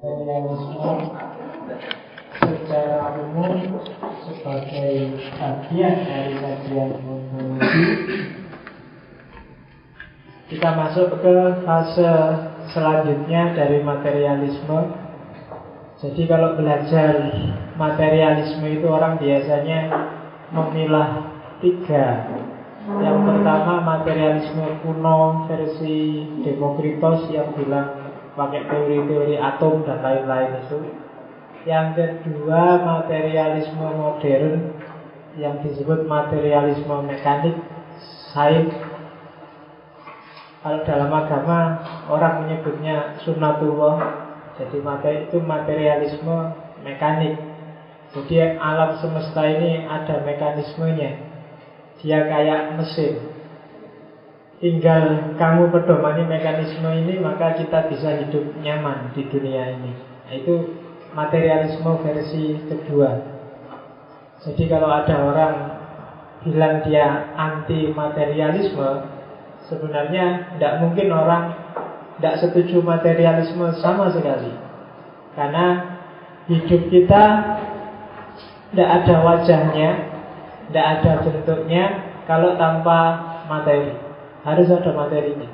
materialisme secara umum sebagai bagian dari kajian ontologi. Kita masuk ke fase selanjutnya dari materialisme. Jadi kalau belajar materialisme itu orang biasanya memilah tiga. Yang pertama materialisme kuno versi Demokritos yang bilang pakai teori-teori atom dan lain-lain itu. Yang kedua materialisme modern yang disebut materialisme mekanik, sains. Kalau dalam agama orang menyebutnya sunnatullah. Jadi itu materialisme mekanik. Jadi alam semesta ini ada mekanismenya. Dia kayak mesin. Tinggal kamu pedomani mekanisme ini, maka kita bisa hidup nyaman di dunia ini. Nah, itu materialisme versi kedua. Jadi kalau ada orang bilang dia anti materialisme, sebenarnya tidak mungkin orang tidak setuju materialisme sama sekali. Karena hidup kita tidak ada wajahnya, tidak ada bentuknya kalau tanpa materi. Harus ada materinya.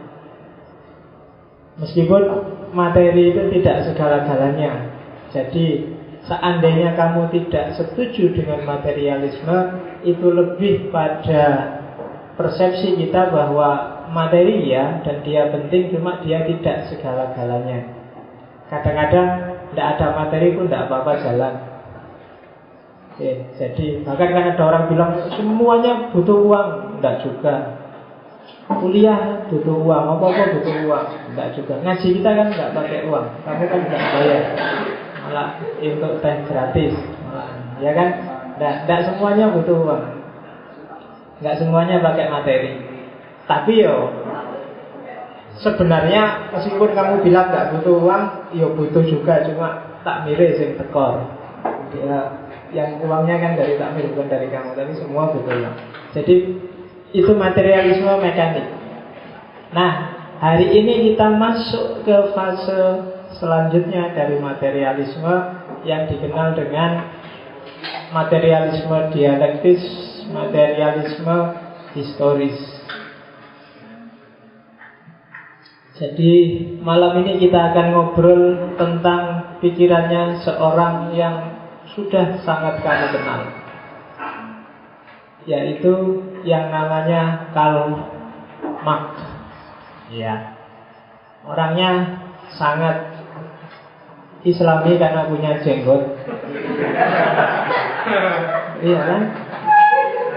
Meskipun materi itu tidak segala-galanya. Jadi seandainya kamu tidak setuju dengan materialisme, itu lebih pada persepsi kita bahwa materi ya, dan dia penting, cuma dia tidak segala-galanya. Kadang-kadang tidak ada materi pun tidak apa-apa jalan. Oke, jadi bahkan kan ada orang bilang semuanya butuh uang. Tidak juga. Kuliah butuh uang, apa-apa butuh uang. Tidak juga. Ngaji kita kan tidak pakai uang. Kamu kan tidak bayar. Malah untuk teh gratis. Ya kan? Tidak semuanya butuh uang. Tidak semuanya pakai materi. Tapi sebenarnya meskipun kamu bilang tidak butuh uang, butuh juga, cuma takmire sing tekor. Ya, yang uangnya kan dari takmir, bukan dari kamu, tapi semua butuh uang. Jadi itu materialisme mekanik. Nah, hari ini kita masuk ke fase selanjutnya dari materialisme yang dikenal dengan materialisme dialektis, materialisme historis. Jadi malam ini kita akan ngobrol tentang pikirannya seorang yang sudah sangat kamu kenal, yaitu yang namanya Karl Marx. Ya, orangnya sangat Islami karena punya jenggot. Iya kan?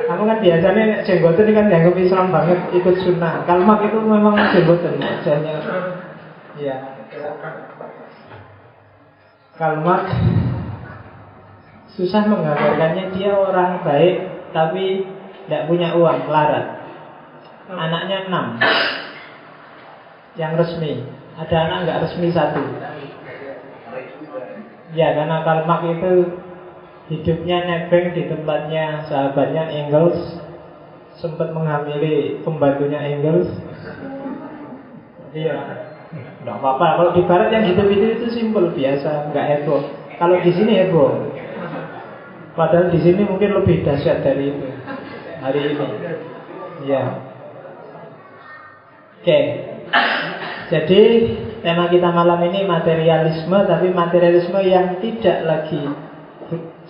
Kamu kan biasanya jenggotan ini kan dianggap Islam banget, ikut sunnah. Karl Marx itu memang jenggotan wajahnya. Iya. Karl Marx susah menggambarkannya. Dia orang baik tapi tidak punya uang, melarat. Anaknya 6 yang resmi. Ada anak nggak resmi 1. Ya, karena Karl Marx itu hidupnya nebeng di tempatnya sahabatnya Engels. Sempat menghamili pembantunya Engels. Iya, nggak apa-apa. Kalau di barat yang hidup itu simpel, biasa, nggak heboh. Kalau di sini heboh. Padahal di sini mungkin lebih dahsyat dari itu hari ini. Ya. Oke. Jadi tema kita malam ini materialisme, tapi materialisme yang tidak lagi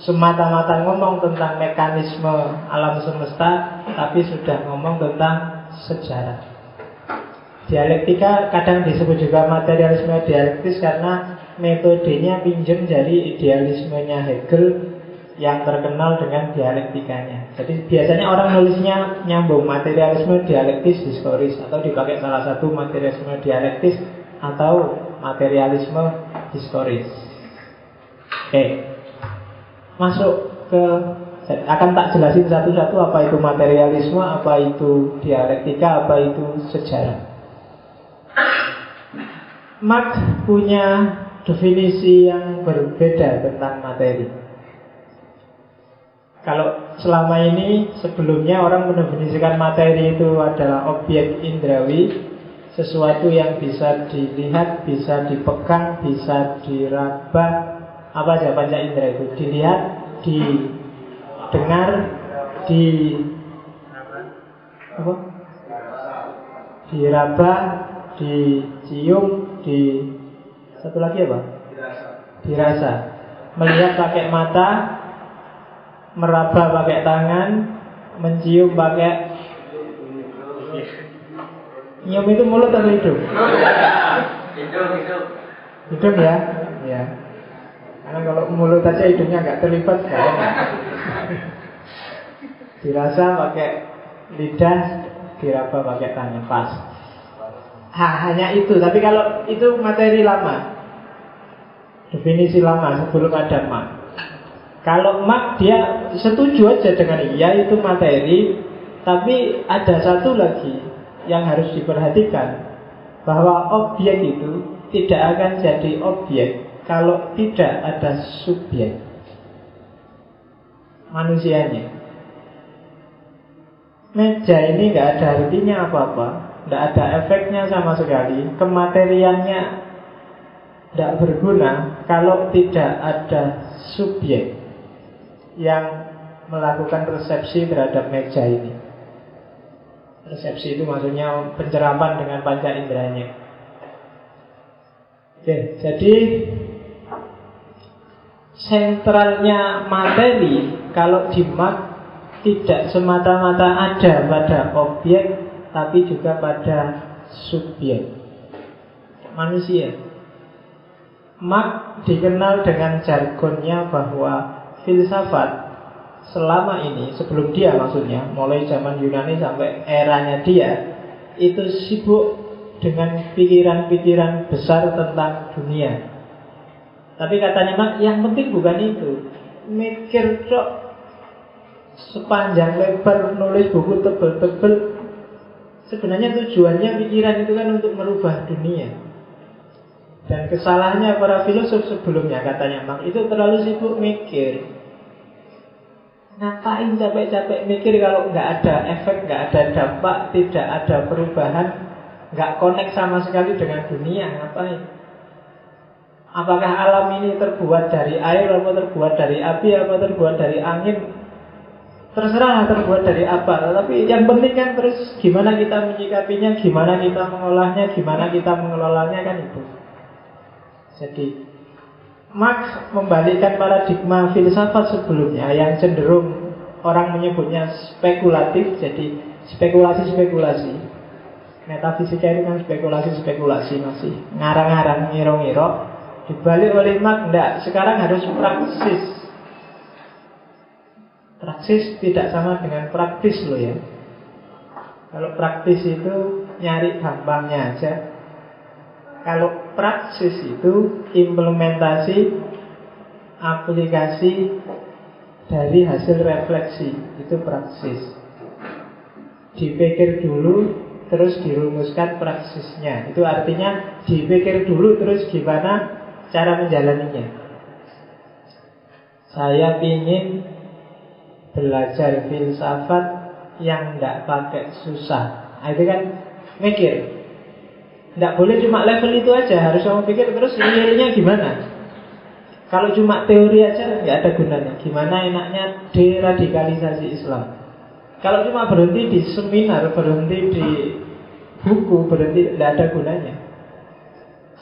semata-mata ngomong tentang mekanisme alam semesta, tapi sudah ngomong tentang sejarah. Dialektika kadang disebut juga materialisme dialektis karena metodenya pinjem dari idealismenya Hegel yang terkenal dengan dialektikanya. Jadi biasanya orang nulisnya nyambung materialisme dialektis historis, atau dipakai salah satu materialisme dialektis atau materialisme historis. Oke. Masuk ke, akan tak jelasin satu-satu apa itu materialisme, apa itu dialektika, apa itu sejarah. Marx punya definisi yang berbeda tentang materi. Kalau selama ini sebelumnya orang mendefinisikan materi itu adalah objek indrawi, sesuatu yang bisa dilihat, bisa dipegang, bisa diraba. Apa aja panca indera itu? Dilihat, didengar, apa? Diraba, dicium, satu lagi apa? Dirasa. Melihat pakai mata, meraba pakai tangan, mencium pakai nyium. Itu mulut atau hidung? Hidung ya? Ya. Karena kalau mulut aja hidungnya nggak terlibat kan? Dirasa pakai lidah, diraba pakai tangan. Pas. Hanya itu. Tapi kalau itu materi lama, definisi lama sebelum ada mak. Kalau mak dia setuju aja dengan iya itu materi. Tapi ada satu lagi yang harus diperhatikan, bahwa objek itu tidak akan jadi objek kalau tidak ada subjek manusianya. Meja ini nggak ada artinya apa-apa, nggak ada efeknya sama sekali, kemateriannya tidak berguna kalau tidak ada subjek yang melakukan resepsi terhadap meja ini. Resepsi itu maksudnya pencerapan dengan panca inderanya. Oke, jadi sentralnya materi kalau di mak tidak semata-mata ada pada objek, tapi juga pada subjek manusia. Mak dikenal dengan jargonnya bahwa filsafat selama ini, sebelum dia maksudnya, mulai zaman Yunani sampai eranya dia, itu sibuk dengan pikiran-pikiran besar tentang dunia. Tapi katanya mak, yang penting bukan itu. Mikir kok sepanjang lebar, nulis buku tebel-tebel, sebenarnya tujuannya pikiran itu kan untuk merubah dunia. Dan kesalahannya para filosof sebelumnya, katanya mak, itu terlalu sibuk mikir. Ngapain capek-capek mikir kalau nggak ada efek, nggak ada dampak, tidak ada perubahan, nggak connect sama sekali dengan dunia, ngapain? Apakah alam ini terbuat dari air, atau terbuat dari api, atau terbuat dari angin? Terserah terbuat dari apa. Tapi yang penting kan terus gimana kita menyikapinya, gimana kita mengolahnya, gimana kita mengelolanya, kan itu. Jadi Marx membalikkan paradigma filsafat sebelumnya yang cenderung orang menyebutnya spekulatif, jadi spekulasi-spekulasi. Metafisika itu kan spekulasi-spekulasi, masih ngarang-ngarang, ngiro-ngiro. Dibalik oleh Marx, enggak, sekarang harus praksis. Praksis tidak sama dengan praktis loh ya. Kalau praktis itu nyari gampangnya aja. Kalau praksis itu implementasi, aplikasi dari hasil refleksi, itu praksis. Dipikir dulu, terus dirumuskan praksisnya. Itu artinya dipikir dulu, terus gimana cara menjalaninya. Saya ingin belajar filsafat yang tidak pakai susah. Itu kan mikir. Tidak boleh cuma level itu aja, harus kamu pikir terus realnya gimana. Kalau cuma teori aja nggak ada gunanya. Gimana enaknya deradikalisasi Islam. Kalau cuma berhenti di seminar, berhenti di buku, berhenti, tidak ada gunanya.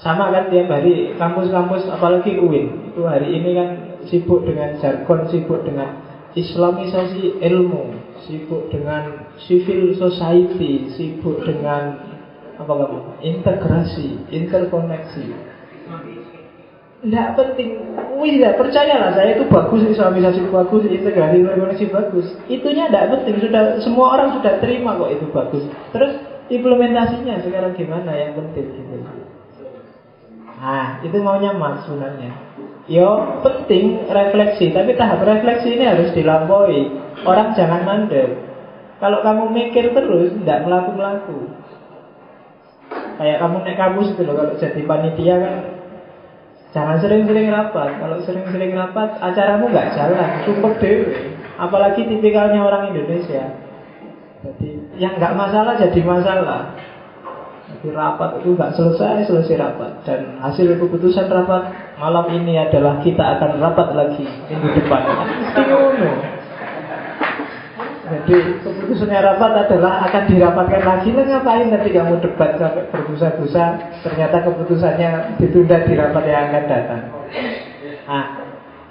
Sama kan tiap hari kampus-kampus, apalagi UIN, itu hari ini kan sibuk dengan jargon, sibuk dengan Islamisasi ilmu, sibuk dengan civil society, sibuk dengan integrasi, interkoneksi. Tidak penting. Tidak, percayalah saya itu bagus, islamisasi bagus, integrasi, interkoneksi bagus. Itunya tidak penting, sudah semua orang sudah terima kok itu bagus. Terus implementasinya sekarang gimana yang penting gitu. Nah, itu maunya Marx sebenarnya. Yo, penting refleksi, tapi tahap refleksi ini harus dilampaui. Orang jangan mandek. Kalau kamu mikir terus, tidak melaku-melaku. Kayak kamu naik kampus itu loh, kalau jadi panitia kan jangan sering-sering rapat. Kalau sering-sering rapat, acaramu nggak jalan, cukup dewe. Apalagi tipikalnya orang Indonesia. Jadi yang nggak masalah jadi masalah. Di rapat itu nggak selesai rapat. Dan hasil keputusan rapat malam ini adalah kita akan rapat lagi minggu depan. Mesti ngono. Jadi keputusannya rapat adalah akan dirapatkan lagi. Lah ngapain nanti kamu debat sampai berbusa-busa, ternyata keputusannya ditunda di rapat yang akan datang. Nah,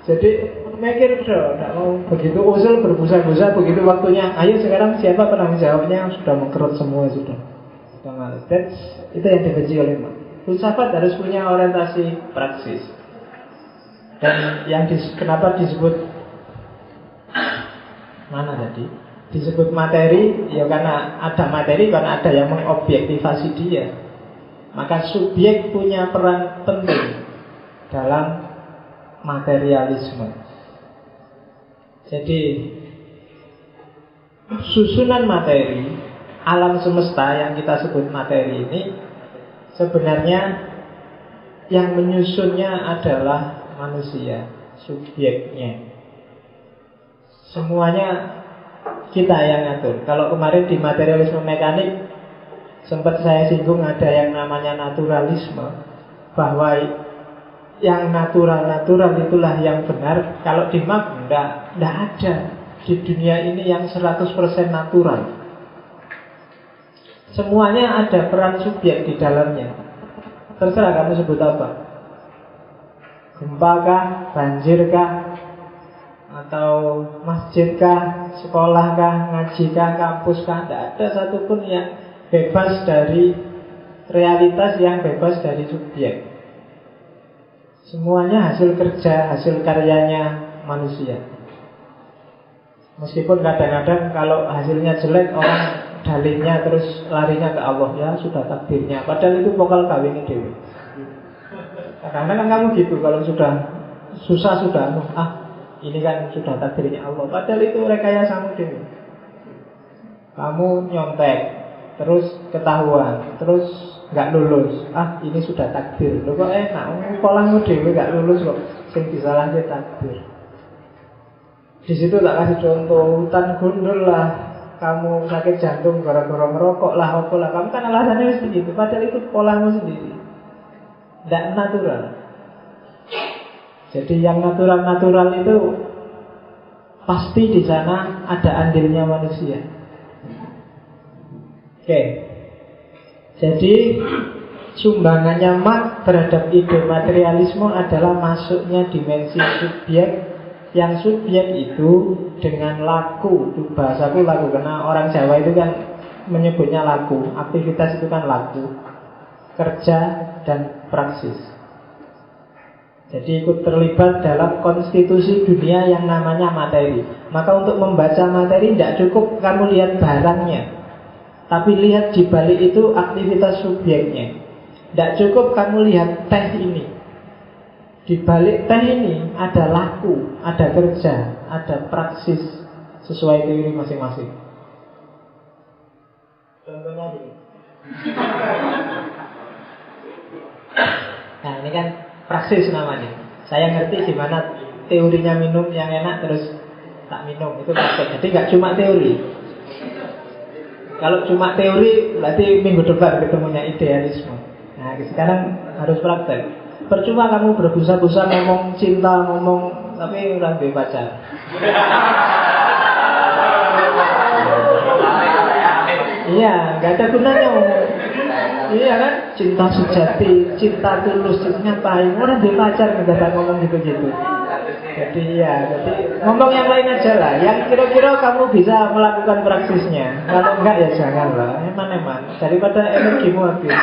jadi mikir dong, nggak mau begitu usul berbusa-busa, begitu waktunya, ayo sekarang siapa penanggung jawabnya, sudah mengkerut semua sudah males. Itu yang dibenci oleh Marx. Filsafat harus punya orientasi praksis. Dan yang kenapa disebut mana tadi? Disebut materi, ya karena ada materi, karena ada yang mengobjektivasi dia. Maka subjek punya peran penting dalam materialisme. Jadi susunan materi, alam semesta yang kita sebut materi ini, sebenarnya yang menyusunnya adalah manusia, subjeknya. Semuanya kita yang ngatur. Kalau kemarin di materialisme mekanik sempat saya singgung ada yang namanya naturalisme, bahwa yang natural itulah yang benar. Kalau di Marx enggak ada di dunia ini yang 100% natural. Semuanya ada peran subjek di dalamnya. Terserah kamu sebut apa, gempa kah, banjir kah, atau masjid kah, sekolah kah, ngaji kah, kampus kah. Tidak ada satupun yang bebas dari realitas, yang bebas dari subjek. Semuanya hasil kerja, hasil karyanya manusia. Meskipun kadang-kadang kalau hasilnya jelek, orang dalihnya terus larinya ke Allah, ya sudah takdirnya. Padahal itu vokal kawinnya dewi. Kadang-kadang kamu gitu, kalau sudah susah sudah, ini kan sudah takdirnya Allah. Padahal itu rekayasamu dewi. Kamu nyontek, terus ketahuan, terus nggak lulus, ini sudah takdir. Loh kok enak, polangmu dewe nggak lulus kok, sing disalahnya takdir. Di situ tak kasih contoh, hutan gundul lah, kamu sakit jantung gara-gara ngerokok lah, apa lah, kamu kan alasannya mesti gitu. Padahal itu polangmu sendiri, nggak natural. Jadi yang natural itu pasti di sana ada andilnya manusia. Oke. Jadi sumbangannya Marx terhadap ide materialisme adalah masuknya dimensi subjek, yang subjek itu dengan laku. Itu bahasaku laku, karena orang Jawa itu kan menyebutnya laku. Aktivitas itu kan laku, kerja dan praksis. Jadi ikut terlibat dalam konstitusi dunia yang namanya materi. Maka untuk membaca materi tidak cukup kamu lihat barangnya, tapi lihat di balik itu aktivitas subjeknya. Tidak cukup kamu lihat teh ini. Di balik teh ini ada laku, ada kerja, ada praksis sesuai teori masing-masing. Contohnya ini. Nah ini kan praksis namanya. Saya ngerti gimana teorinya minum yang enak terus tak minum, itu praktek. Jadi nggak cuma teori. Kalau cuma teori berarti minggu depan ketemunya idealisme. Nah sekarang harus praktek. Percuma kamu berbusa-busa ngomong cinta, ngomong tapi orang be pacar. Iya, nggak ada gunanya ngomong. Iya kan, cinta sejati, cinta tulus, ngapain? Orang be pacar nggak ngomong gitu-gitu. Jadi ngomong yang lain aja lah, yang kira-kira kamu bisa melakukan praksisnya. Kalau enggak ya janganlah, eman-eman, daripada energimu habis.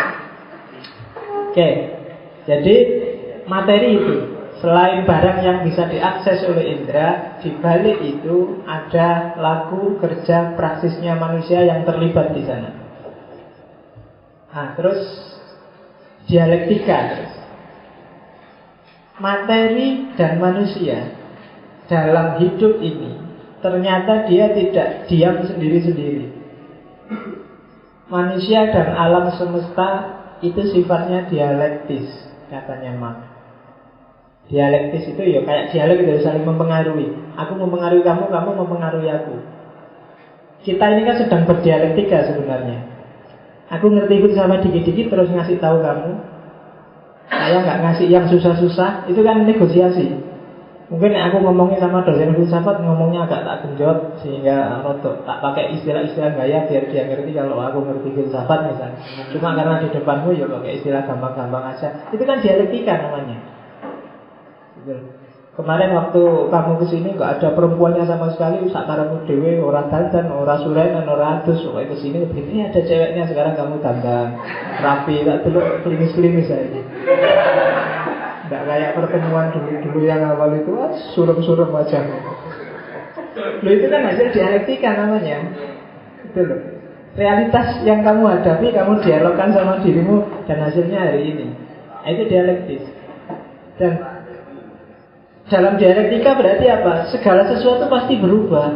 Oke, jadi materi itu selain barang yang bisa diakses oleh indera, di balik itu ada laku, kerja, praksisnya manusia yang terlibat di sana. Nah, terus dialektika. Materi dan manusia dalam hidup ini ternyata dia tidak diam sendiri-sendiri. Manusia dan alam semesta itu sifatnya dialektis, katanya Marx. Dialektis itu ya kayak dialek itu saling mempengaruhi. Aku mempengaruhi kamu, kamu mempengaruhi aku. Kita ini kan sedang berdialektika sebenarnya. Aku ngerti filsafat dikit-dikit terus ngasih tahu kamu. Saya nggak ngasih yang susah-susah. Itu kan negosiasi. Mungkin aku ngomongnya sama dosen filsafat, ngomongnya agak tak genjot sehingga rotok, tak pakai istilah-istilah gaya biar dia ngerti kalau aku ngerti filsafat misalnya. Cuma karena di depanmu ya pakai istilah gampang-gampang aja. Itu kan dialektika namanya. Kemarin waktu kamu kesini nggak ada perempuannya sama sekali, sakaramu dewe, orang dandan, orang surenan, orang adus, pokoknya kesini begini ada ceweknya, sekarang kamu dandan rapi, tak dulu klimis-klimis aja. Nggak kayak pertemuan dulu yang awal itu, suram-suram wajahmu. Loh itu kan hasil dialektika namanya. Itu loh. Realitas yang kamu hadapi, kamu dialogkan sama dirimu, dan hasilnya hari ini. Nah, itu dialektis. Dan dalam dialektika berarti apa? Segala sesuatu pasti berubah.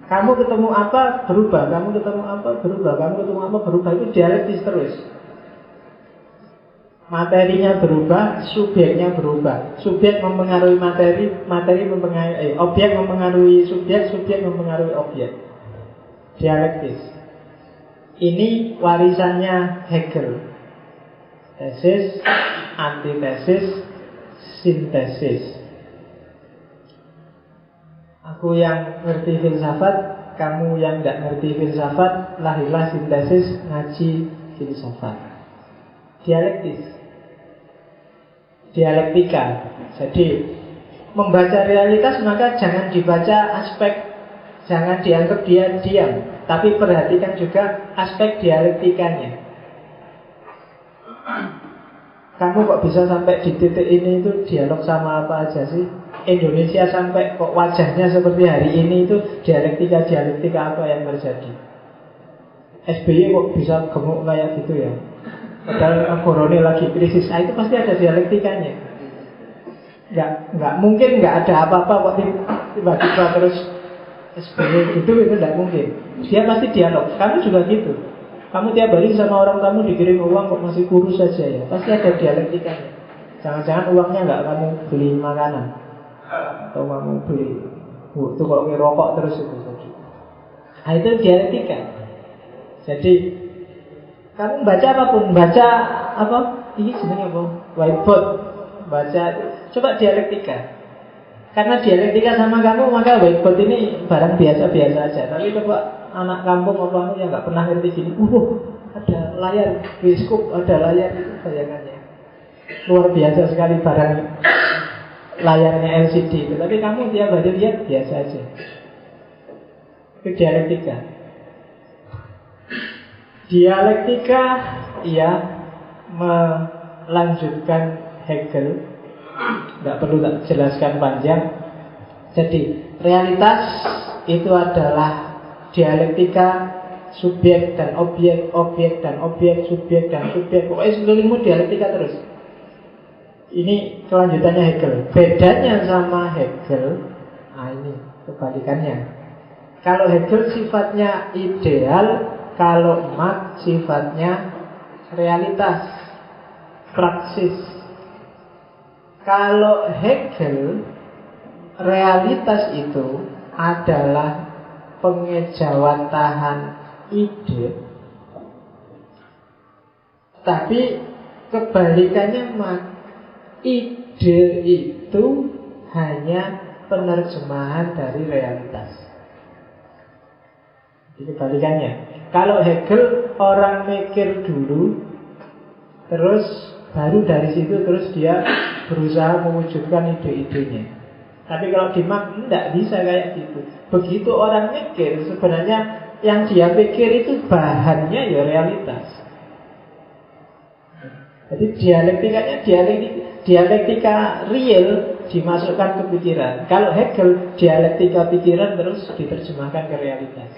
Kamu ketemu apa, berubah. Kamu ketemu apa, berubah. Kamu ketemu apa, berubah. Itu dialektis terus. Materinya berubah, subjeknya berubah. Subjek mempengaruhi materi, materi mempengaruhi objek mempengaruhi subjek, subjek mempengaruhi objek. Dialektis. Ini warisannya Hegel. Tesis, antitesis, sintesis. Aku yang ngerti filsafat, kamu yang gak ngerti filsafat, lahirlah sintesis, ngaji filsafat. Dialektis, dialektika. Jadi membaca realitas maka jangan dibaca aspek, jangan dianggap dia diam, tapi perhatikan juga aspek dialektikanya. Kamu kok bisa sampai di titik ini, itu dialog sama apa aja sih? Indonesia sampai kok wajahnya seperti hari ini, itu dialektika apa yang terjadi? SBY kok bisa gemuk kayak gitu ya? Padahal Korone lagi krisis, itu pasti ada dialektikanya. Nggak mungkin nggak ada apa-apa kok tiba-tiba terus SBY gitu, itu nggak mungkin. Dia pasti dialog, kamu juga gitu. Kamu tiap hari sama orang kamu dikirim uang kok masih kurus saja ya, pasti ada dialektikanya. Jangan-jangan uangnya nggak kamu beli makanan, atau kamu beli itu kok ngerokok terus itu. Nah itu dialektika. Jadi kamu baca apapun, baca apa? Ini sebenarnya apa? Whiteboard, baca, coba dialektika. Karena dialektika sama kamu, maka whiteboard ini barang biasa-biasa aja. Tapi coba anak kampung apa yang nggak pernah ngerti gini, ada layar bioskop, ada layar itu bayangannya luar biasa sekali barang layarnya LCD itu. Tapi kamu tiap hari lihat biasa aja. Itu dialektika. Dialektika ia melanjutkan Hegel. Nggak perlu tak jelaskan panjang. Jadi realitas itu adalah dialektika subjek dan objek, objek dan objek, subjek dan subjek. Pokoknya sekelilingmu dialektika terus. Ini kelanjutannya Hegel. Bedanya sama Hegel, nah ini kebalikannya. Kalau Hegel sifatnya ideal, kalau Marx sifatnya realitas, praksis. Kalau Hegel, realitas itu adalah pengejawantahan ide. Tapi kebalikannya, ide itu hanya penerjemahan dari realitas. Jadi kebalikannya. Kalau Hegel orang mikir dulu, terus baru dari situ terus dia berusaha mewujudkan ide-idenya. Tapi kalau di Marx tidak bisa kayak gitu. Begitu orang mikir, sebenarnya yang dia pikir itu bahannya ya realitas. Jadi dialektikanya dialektika real dimasukkan ke pikiran. Kalau Hegel dialektika pikiran terus diterjemahkan ke realitas.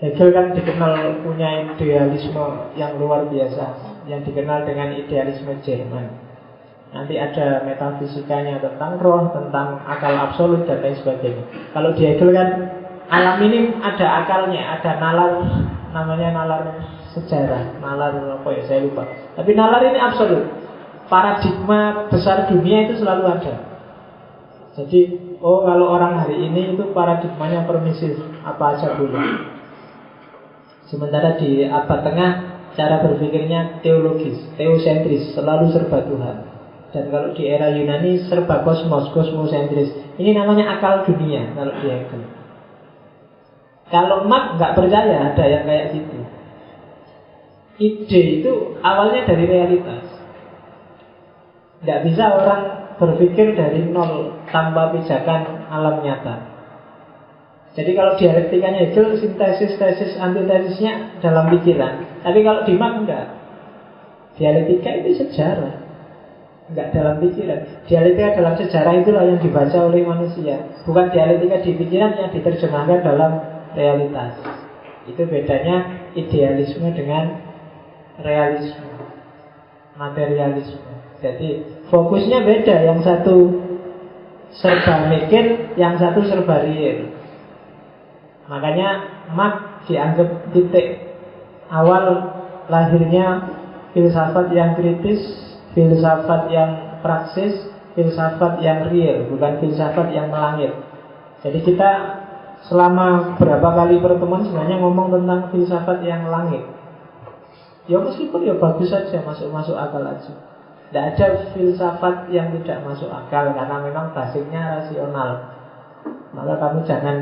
Hegel kan dikenal punya idealisme yang luar biasa, yang dikenal dengan idealisme Jerman. Nanti ada metafisikanya tentang roh, tentang akal absolut dan lain sebagainya. Kalau di Hegel kan alam ini ada akalnya, ada nalar, namanya nalar sejarah, nalar apa ya saya lupa. Tapi nalar ini absolut. Paradigma besar dunia itu selalu ada. Jadi, kalau orang hari ini itu paradigmanya permisif, apa aja boleh. Sementara di abad tengah cara berpikirnya teologis, teosentris, selalu serba Tuhan. Dan kalau di era Yunani serba kosmos, kosmosentris. Ini namanya akal dunia kalau di Hegel. Kalau Marx nggak percaya ada yang kayak gitu. Ide itu awalnya dari realitas. Nggak bisa orang berpikir dari nol tanpa pijakan alam nyata. Jadi kalau dialektikanya Hegel, sintesis, tesis, antitesisnya dalam pikiran. Tapi kalau di Marx enggak. Dialektika itu sejarah, enggak dalam pikiran. Dialektika dalam sejarah itulah yang dibaca oleh manusia. Bukan dialektika di pikiran yang diterjemahkan dalam realitas. Itu bedanya idealisme dengan realisme, materialisme. Jadi fokusnya beda. Yang satu serba mikir, yang satu serba real. Makanya Marx dianggap titik awal lahirnya filsafat yang kritis, filsafat yang praksis, filsafat yang real, bukan filsafat yang melangit. Jadi kita selama berapa kali pertemuan sebenarnya ngomong tentang filsafat yang langit. Ya meskipun ya bagus saja, masuk akal aja. Tidak ada filsafat yang tidak masuk akal karena memang basisnya rasional. Maka kamu jangan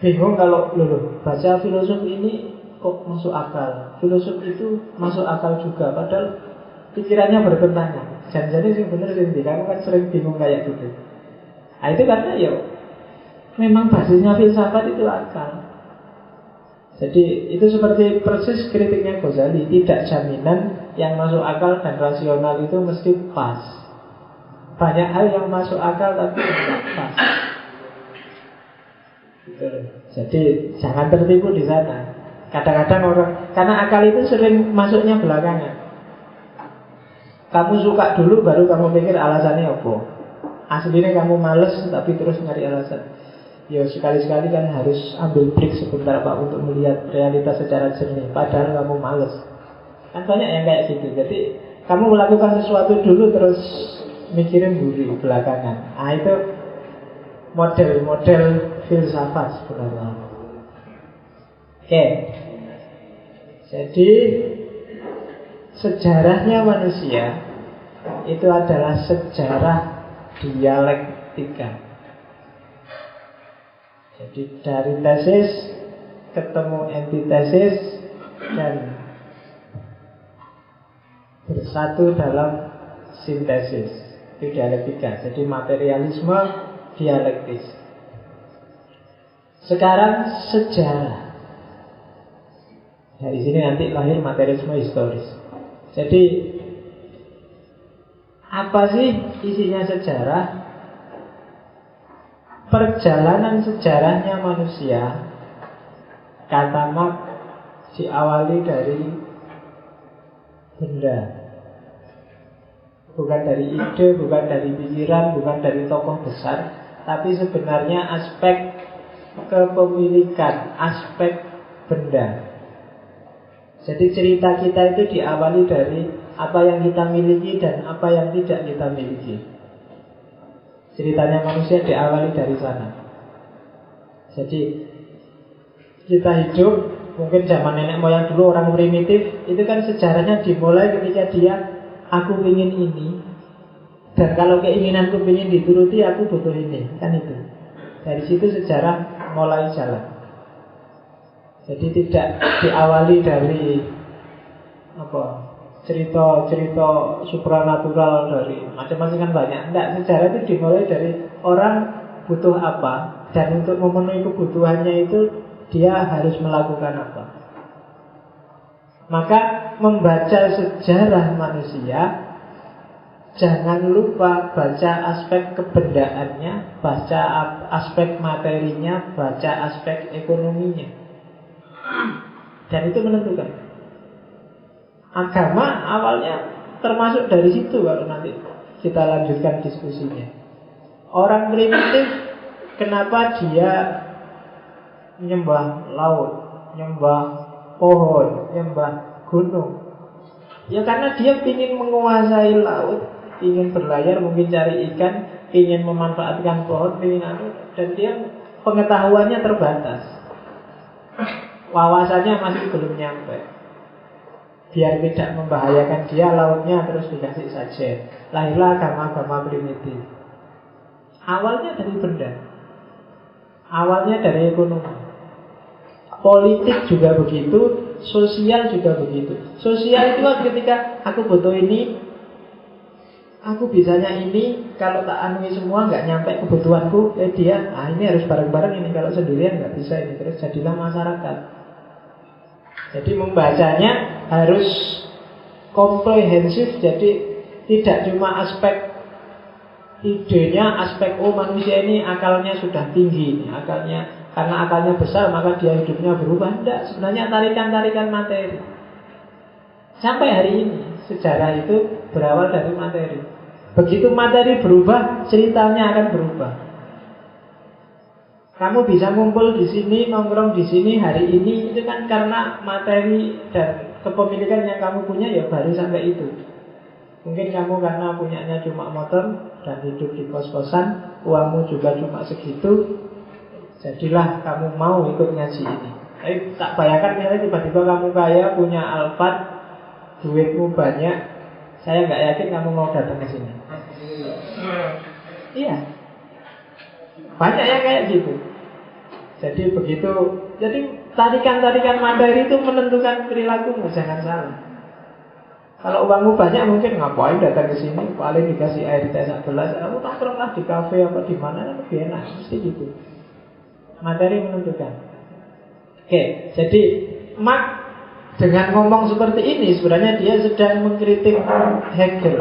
bingung kalau baca filosof ini kok masuk akal, filosof itu masuk akal juga, padahal pikirannya bertentangan. Jangan-jangan sih bener sih, kamu kan sering bingung kayak gitu. Nah itu karena ya memang basisnya filsafat itu akal. Jadi itu seperti persis kritiknya Ghazali, tidak jaminan yang masuk akal dan rasional itu mesti pas. Banyak hal yang masuk akal tapi tidak pas. Jadi jangan tertipu di sana. Kadang-kadang orang, karena akal itu sering masuknya belakangan. Kamu suka dulu baru kamu pikir alasannya apa. Aslinya kamu males tapi terus nyari alasan. Ya sekali-sekali kan harus ambil break sebentar Pak untuk melihat realitas secara jernih. Padahal kamu males. Kan banyak yang kayak gitu. Jadi kamu melakukan sesuatu dulu terus mikirin buri belakangan. Ah itu model-model filsafat sebenarnya. Oke. Jadi sejarahnya manusia itu adalah sejarah dialektika. Jadi dari tesis ketemu antitesis dan bersatu dalam sintesis. Itu dialektika. Jadi materialisme dialektis. Sekarang sejarah. Dari sini nanti lahir materialisme historis. Jadi apa sih isinya sejarah? Perjalanan sejarahnya manusia, kata Marx, diawali dari benda. Bukan dari ide, bukan dari pikiran, bukan dari tokoh besar, tapi sebenarnya aspek kepemilikan, aspek benda. Jadi cerita kita itu diawali dari apa yang kita miliki dan apa yang tidak kita miliki. Ceritanya manusia diawali dari sana. Jadi kita hidup, mungkin zaman nenek moyang dulu orang primitif, itu kan sejarahnya dimulai ketika dia, aku ingin ini, dan kalau keinginanku ingin dituruti, aku butuh ini. Kan itu. Dari situ sejarah mulai jalan. Jadi tidak diawali dari cerita supranatural, dari macam-macam kan banyak. Enggak, sejarah itu dimulai dari orang butuh apa, dan untuk memenuhi kebutuhannya itu dia harus melakukan apa. Maka membaca sejarah manusia, jangan lupa baca aspek kebendaannya, baca aspek materinya, baca aspek ekonominya. Dan itu menentukan. Agama awalnya termasuk dari situ kalau nanti kita lanjutkan diskusinya. Orang primitif, kenapa dia nyembah laut, nyembah pohon, nyembah gunung? Ya karena dia ingin menguasai laut, ingin berlayar, mungkin cari ikan, ingin memanfaatkan pohon, ingin dan dia pengetahuannya terbatas. wawasannya masih belum nyampe. Biar tidak membahayakan dia, lautnya terus dikasih saja. Lahirlah agama-agama primitif. Awalnya dari benda, awalnya dari ekonomi. Politik juga begitu, sosial juga begitu. Sosial itu kan ketika aku butuh ini, aku bisanya ini, kalau tak anui semua nggak nyampe kebutuhanku, dia, ini harus bareng-bareng ini, kalau sendirian nggak bisa ini. Terus jadilah masyarakat. Jadi membacanya harus komprehensif, jadi tidak cuma aspek idenya, aspek manusia ini akalnya sudah tinggi, akalnya karena akalnya besar maka dia hidupnya berubah. Tidak, sebenarnya tarikan-tarikan materi. Sampai hari ini sejarah itu berawal dari materi. Begitu materi berubah, ceritanya akan berubah. Kamu bisa ngumpul di sini, nongkrong di sini hari ini, itu kan karena materi dan kepemilikan yang kamu punya ya baru sampai itu. Mungkin kamu karena punyanya cuma motor dan hidup di kos-kosan, uangmu juga cuma segitu, jadilah kamu mau ikut ngaji ini. Tapi tak bayangkan misalnya tiba-tiba kamu kaya, punya Alphard, duitmu banyak, saya nggak yakin kamu mau datang ke sini. Iya, banyak yang kayak gitu. Jadi begitu, jadi tarikan-tarikan materi itu menentukan perilakumu, jangan salah. Kalau uangmu banyak mungkin ngapain datang ke sini, paling dikasih air teh sak gelas, kamu nongkronglah di kafe apa di mana, lebih enak, mesti gitu. Materi menentukan. Oke, jadi Marx dengan ngomong seperti ini sebenarnya dia sedang mengkritik Hegel.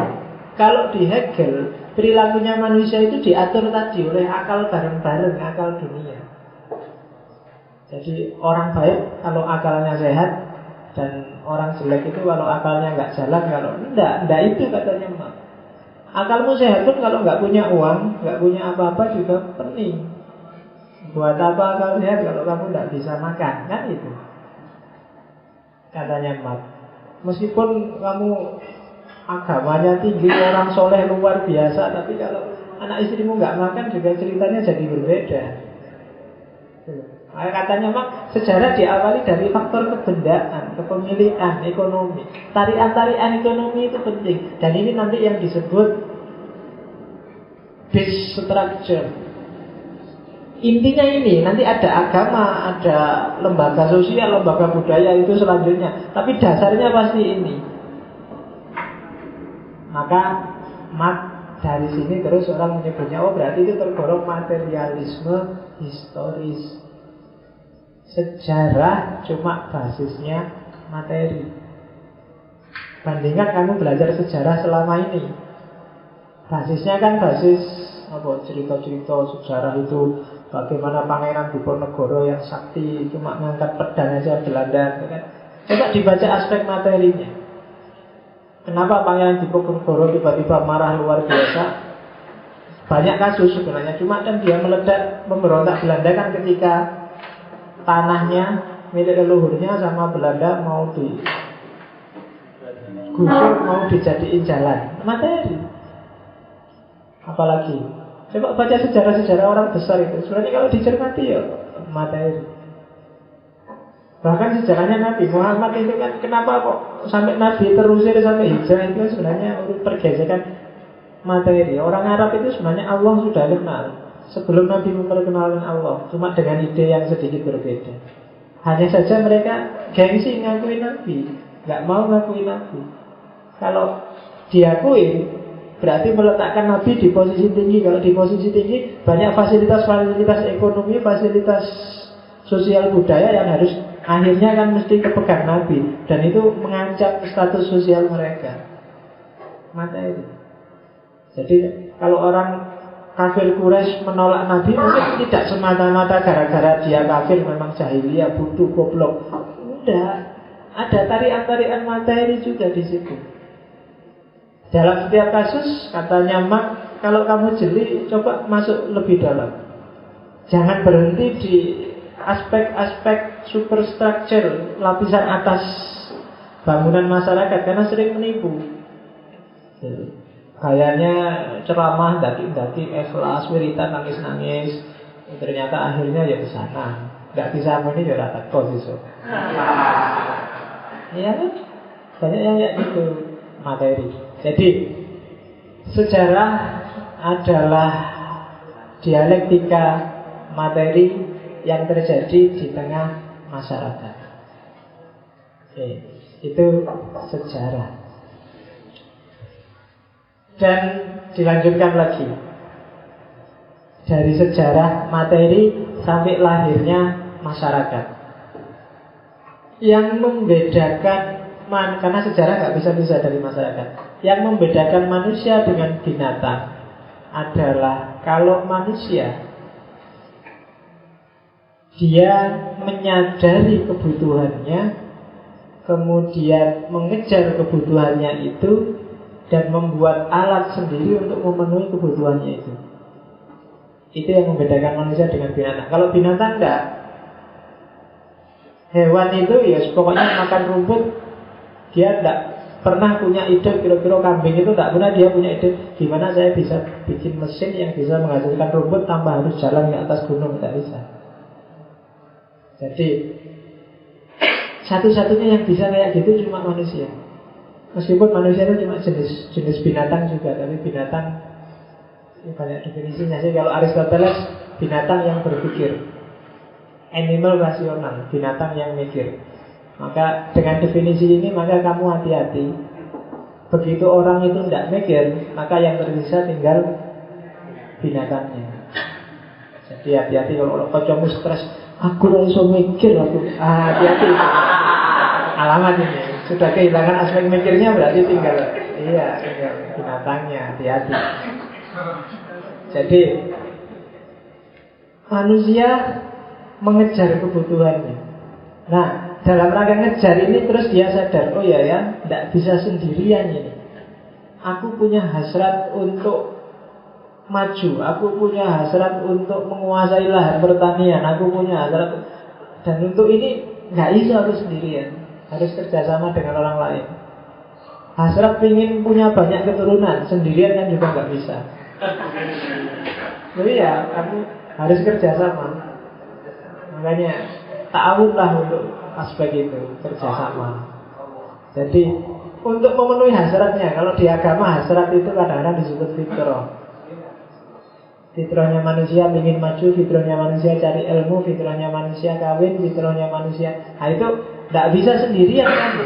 Kalau di Hegel, perilakunya manusia itu diatur tadi oleh akal bareng-bareng, akal dunia. Jadi orang baik kalau akalnya sehat, dan orang jelek itu kalau akalnya nggak jalan, kalau enggak itu katanya Marx. Akalmu sehat pun kalau nggak punya uang, nggak punya apa-apa juga pening. Buat apa akal sehat kalau kamu nggak bisa makan, kan itu katanya Marx. Meskipun kamu agamanya tinggi, orang soleh luar biasa, tapi kalau anak istrimu nggak makan juga ceritanya jadi berbeda. Katanya Marx, sejarah diawali dari faktor kebendaan, kepemilikan, ekonomi. Tarian-tarian ekonomi itu penting. Dan ini nanti yang disebut base structure. Intinya ini, nanti ada agama, ada lembaga sosial, lembaga budaya itu selanjutnya. Tapi dasarnya pasti ini. Maka Marx dari sini terus orang menyebutnya, berarti itu tergolong materialisme historis. Sejarah cuma basisnya materi. Bandingkan kamu belajar sejarah selama ini, basisnya kan basis cerita-cerita sejarah itu, bagaimana Pangeran Diponegoro yang sakti cuma ngangkat pedang aja Belanda, kan? Coba dibaca aspek materinya. Kenapa Pangeran Diponegoro tiba-tiba marah luar biasa? Banyak kasus sebenarnya, cuma kan dia meledak memberontak Belanda kan ketika tanahnya milik leluhurnya sama Belanda mau digusur, mau dijadiin jalan. Materi. Apalagi coba baca sejarah-sejarah orang besar itu, sebenarnya kalau dicermati ya materi. Bahkan sejarahnya Nabi Muhammad itu kan, kenapa kok sampai Nabi terusir sampai hijrah, itu sebenarnya pergesekan materi. Orang Arab itu sebenarnya Allah sudah kenal sebelum Nabi memperkenalkan Allah, cuma dengan ide yang sedikit berbeda. Hanya saja mereka gengsi ngakuin Nabi, nggak mau ngakuin Nabi. Kalau diakui berarti meletakkan Nabi di posisi tinggi. Kalau di posisi tinggi banyak fasilitas-fasilitas ekonomi, fasilitas sosial budaya yang harus akhirnya kan mesti kepegang Nabi, dan itu mengancam status sosial mereka. Materi. Jadi kalau orang kafir Quraisy menolak Nabi mungkin tidak semata-mata gara-gara dia kafir, memang jahiliyah, bodoh, goblok. Tidak. Ada tarian-tarian materi juga di situ. Dalam setiap kasus katanya Marx, kalau kamu jeli coba masuk lebih dalam. Jangan berhenti di aspek-aspek superstructure, lapisan atas bangunan masyarakat, karena sering menipu. Kayaknya ceramah daki-daki ikhlas, wiritan nangis-nangis, ternyata akhirnya ya ke sana. nggak bisa muni ya rata kosiso. Iya kan? Banyak yang kayak gitu materi. Jadi sejarah adalah dialektika materi yang terjadi di tengah masyarakat. Oke, itu sejarah. Dan dilanjutkan lagi dari sejarah materi sampai lahirnya masyarakat. Yang membedakan karena sejarah nggak bisa pisah dari masyarakat. Yang membedakan manusia dengan binatang adalah kalau manusia dia menyadari kebutuhannya, kemudian mengejar kebutuhannya itu, dan membuat alat sendiri untuk memenuhi kebutuhannya itu. Itu yang membedakan manusia dengan binatang. Kalau binatang enggak. Hewan itu ya pokoknya makan rumput. Dia enggak pernah punya ide kira-kira kambing itu enggak pernah dia punya ide gimana saya bisa bikin mesin yang bisa menghasilkan rumput tanpa harus jalan ke atas gunung, enggak bisa. Jadi satu-satunya yang bisa kayak gitu cuma manusia. Meskipun manusia itu cuma jenis binatang juga, tapi binatang ini banyak definisinya sih. Kalau Aristoteles binatang yang berpikir, animal rasional, binatang yang mikir. Maka dengan definisi ini maka kamu hati-hati. Begitu orang itu tidak mikir, maka yang tersisa tinggal binatangnya. Jadi hati-hati kalau kamu stres, aku tidak bisa mikir aku. Hati-hati. Alamat ini sudah kehilangan aspek mikirnya berarti tinggal binatangnya. Hati-hati. Jadi manusia mengejar kebutuhannya. Nah, dalam rangka ngejar ini terus dia sadar, oh ya, tidak bisa sendirian ini. Aku punya hasrat untuk maju, aku punya hasrat untuk menguasai lahan pertanian, aku punya hasrat, dan untuk ini nggak bisa aku sendirian, harus kerjasama dengan orang lain. Hasrat ingin punya banyak keturunan, sendirian kan juga nggak bisa. Jadi ya, kamu harus kerjasama. Makanya ta'awunlah untuk aspek itu, kerjasama. Jadi untuk memenuhi hasratnya, kalau di agama hasrat itu kadang-kadang disebut fitrah. Fitrahnya manusia ingin maju, fitrahnya manusia cari ilmu, fitrahnya manusia kawin, fitrahnya manusia. Nah itu tidak bisa sendirian kamu.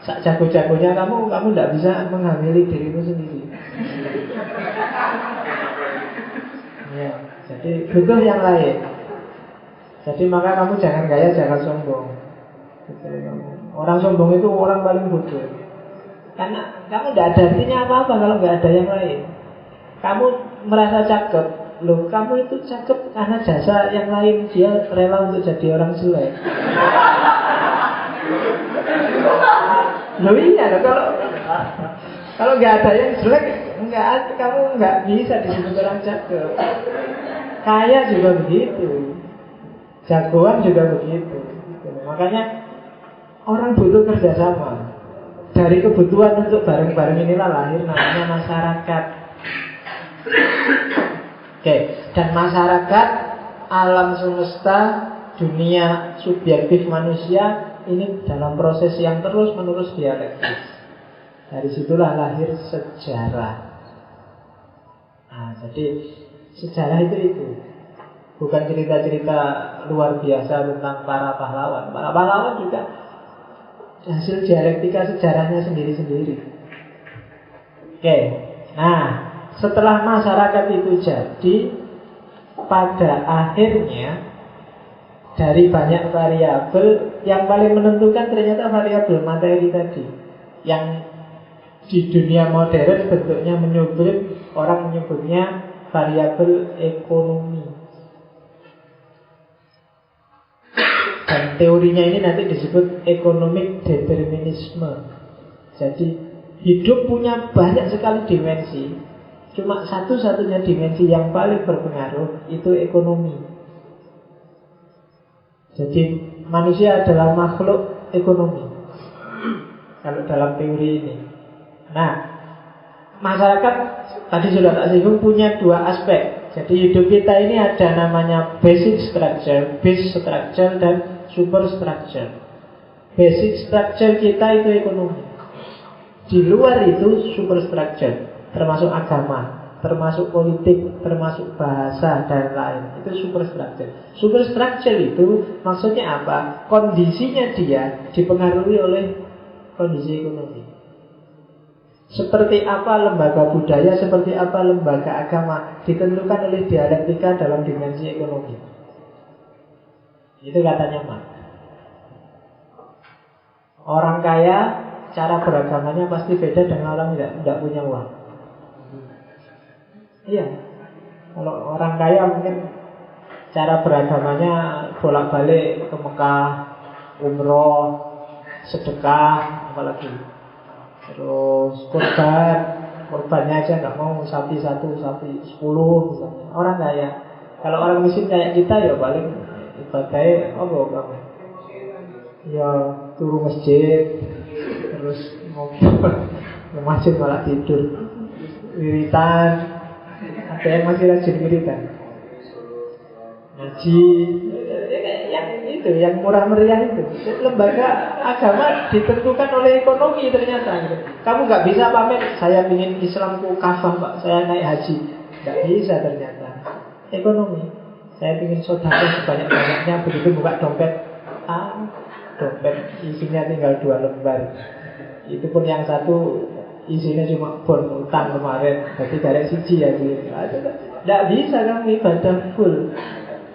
Sak jago-jagonya kamu tidak bisa menghamili dirimu sendiri. Ya, jadi butuh yang lain. Jadi maka kamu jangan gaya, jangan sombong. Orang sombong itu orang paling bodoh. Karena kamu tidak ada artinya apa-apa kalau nggak ada yang lain. Kamu merasa cakep, loh kamu itu cakep karena jasa yang lain, dia rela untuk jadi orang jelek. Loh iya, kalau nggak ada yang jelek, kamu nggak bisa disebut orang cakep. Kaya juga begitu, jagoan juga begitu. Makanya orang butuh kerjasama. Dari kebutuhan untuk bareng-bareng inilah lahir namanya masyarakat. Oke, dan masyarakat, alam semesta, dunia subjektif manusia ini dalam proses yang terus-menerus dialektis. Dari situlah lahir sejarah. Nah, jadi sejarah itu bukan cerita-cerita luar biasa tentang para pahlawan. Para pahlawan juga hasil dialektika sejarahnya sendiri-sendiri. Oke, nah setelah masyarakat itu jadi, pada akhirnya dari banyak variabel yang paling menentukan ternyata variabel materi tadi, yang di dunia modern bentuknya menyebut, orang menyebutnya variabel ekonomi. Dan teorinya ini nanti disebut economic determinisme. Jadi hidup punya banyak sekali dimensi, cuma satu-satunya dimensi yang paling berpengaruh itu ekonomi. Jadi manusia adalah makhluk ekonomi kalau dalam teori ini. Nah, masyarakat tadi sudah tak singgung punya dua aspek. Jadi hidup kita ini ada namanya basic structure, base structure, dan super structure. Basic structure kita itu ekonomi. Di luar itu super structure, termasuk agama, termasuk politik, termasuk bahasa, dan lain. Itu super structure. Super structure itu maksudnya apa? Kondisinya dia dipengaruhi oleh kondisi ekonomi. Seperti apa lembaga budaya, seperti apa lembaga agama, ditentukan oleh dialektika dalam dimensi ekonomi. Itu katanya Marx. Orang kaya, cara beragamanya pasti beda dengan orang yang tidak punya uang. Iya. Kalau orang kaya mungkin cara beragamanya bolak-balik ke Mekah, umroh, sedekah, apalagi. Terus korbannya aja nggak mau sapi 1, sapi 10 misalnya. Orang kaya. Kalau orang miskin kayak kita ya paling ibadahnya apa kamu? Ya turu masjid, terus mau ke masjid malah tidur, wiritan. Ada yang masih rajin wiritan, ngaji, yang murah meriah itu. Lembaga agama ditentukan oleh ekonomi ternyata. Kamu nggak bisa pamer saya ingin Islamku kafah pak, saya naik haji, nggak bisa ternyata. Ekonomi, saya ingin sedekah sebanyak-banyaknya, begitu buka dompet, dompet isinya tinggal 2 lembar. Itu pun yang satu isinya cuma bon utang kemarin, berarti garek siji ya. Nggak bisa kamu ibadah full.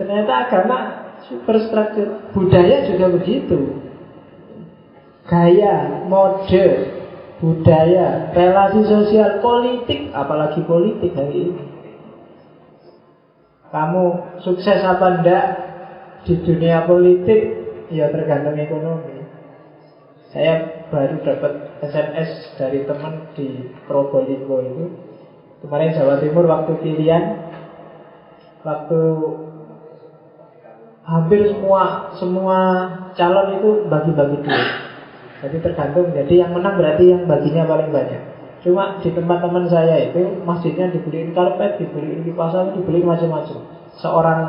Ternyata agama superstructure, budaya juga begitu. Gaya, mode, budaya, relasi sosial, politik, apalagi politik hari ini. Kamu sukses apa enggak di dunia politik, ya tergantung ekonomi. Saya baru dapat SMS dari teman di Probolinggo itu. Kemarin Jawa Timur waktu pilihan, waktu hampir semua calon itu bagi-bagi duit. Jadi tergantung. Jadi yang menang berarti yang baginya paling banyak. Cuma di tempat teman saya itu masjidnya dibeliin karpet, dibeliin kipas angin, dibeliin macam-macam. Seorang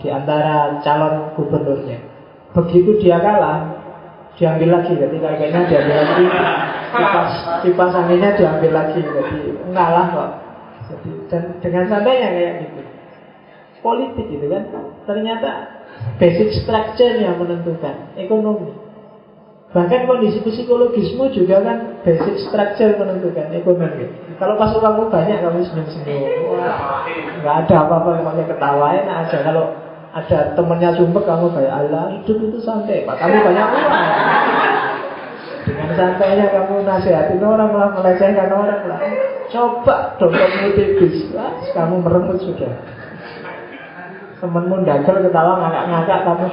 di antara calon gubernurnya. Begitu dia kalah, diambil lagi. Jadi karpetnya diambil lagi, kipas anginnya diambil lagi. Jadi ngalah kok. Jadi, dan dengan santainya kayak gitu. Politik gitu kan. Ternyata basic structure yang menentukan ekonomi. Bahkan kondisi psikologismu juga kan basic structure menentukan ekonomi. Kalau pas uangmu banyak kamu senyum-senyum, wah nggak ada apa-apa, kamu ketawain aja. Kalau ada temennya sumpek kamu kayak Allah, hidup itu santai pak, kamu banyak uang. Dengan santainya kamu nasihatin orang lah, melecehkan orang lah. Coba dompetmu tipis, kamu merenggut sudah. Temenmu dagel ketawa ngakak-ngakak, kamu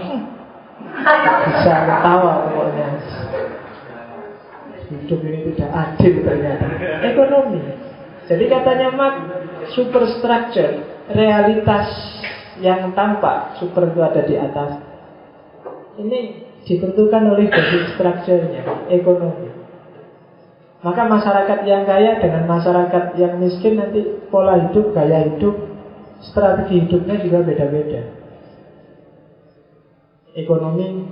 bisa ketawa pokoknya. Hidup ini tidak adil ternyata. Ekonomi. Jadi katanya Marx, superstructure, realitas yang tampak, super itu ada di atas. Ini ditentukan oleh basic structure-nya, ekonomi. Maka masyarakat yang kaya dengan masyarakat yang miskin nanti pola hidup, gaya hidup, strategi hidupnya juga beda-beda. Ekonomi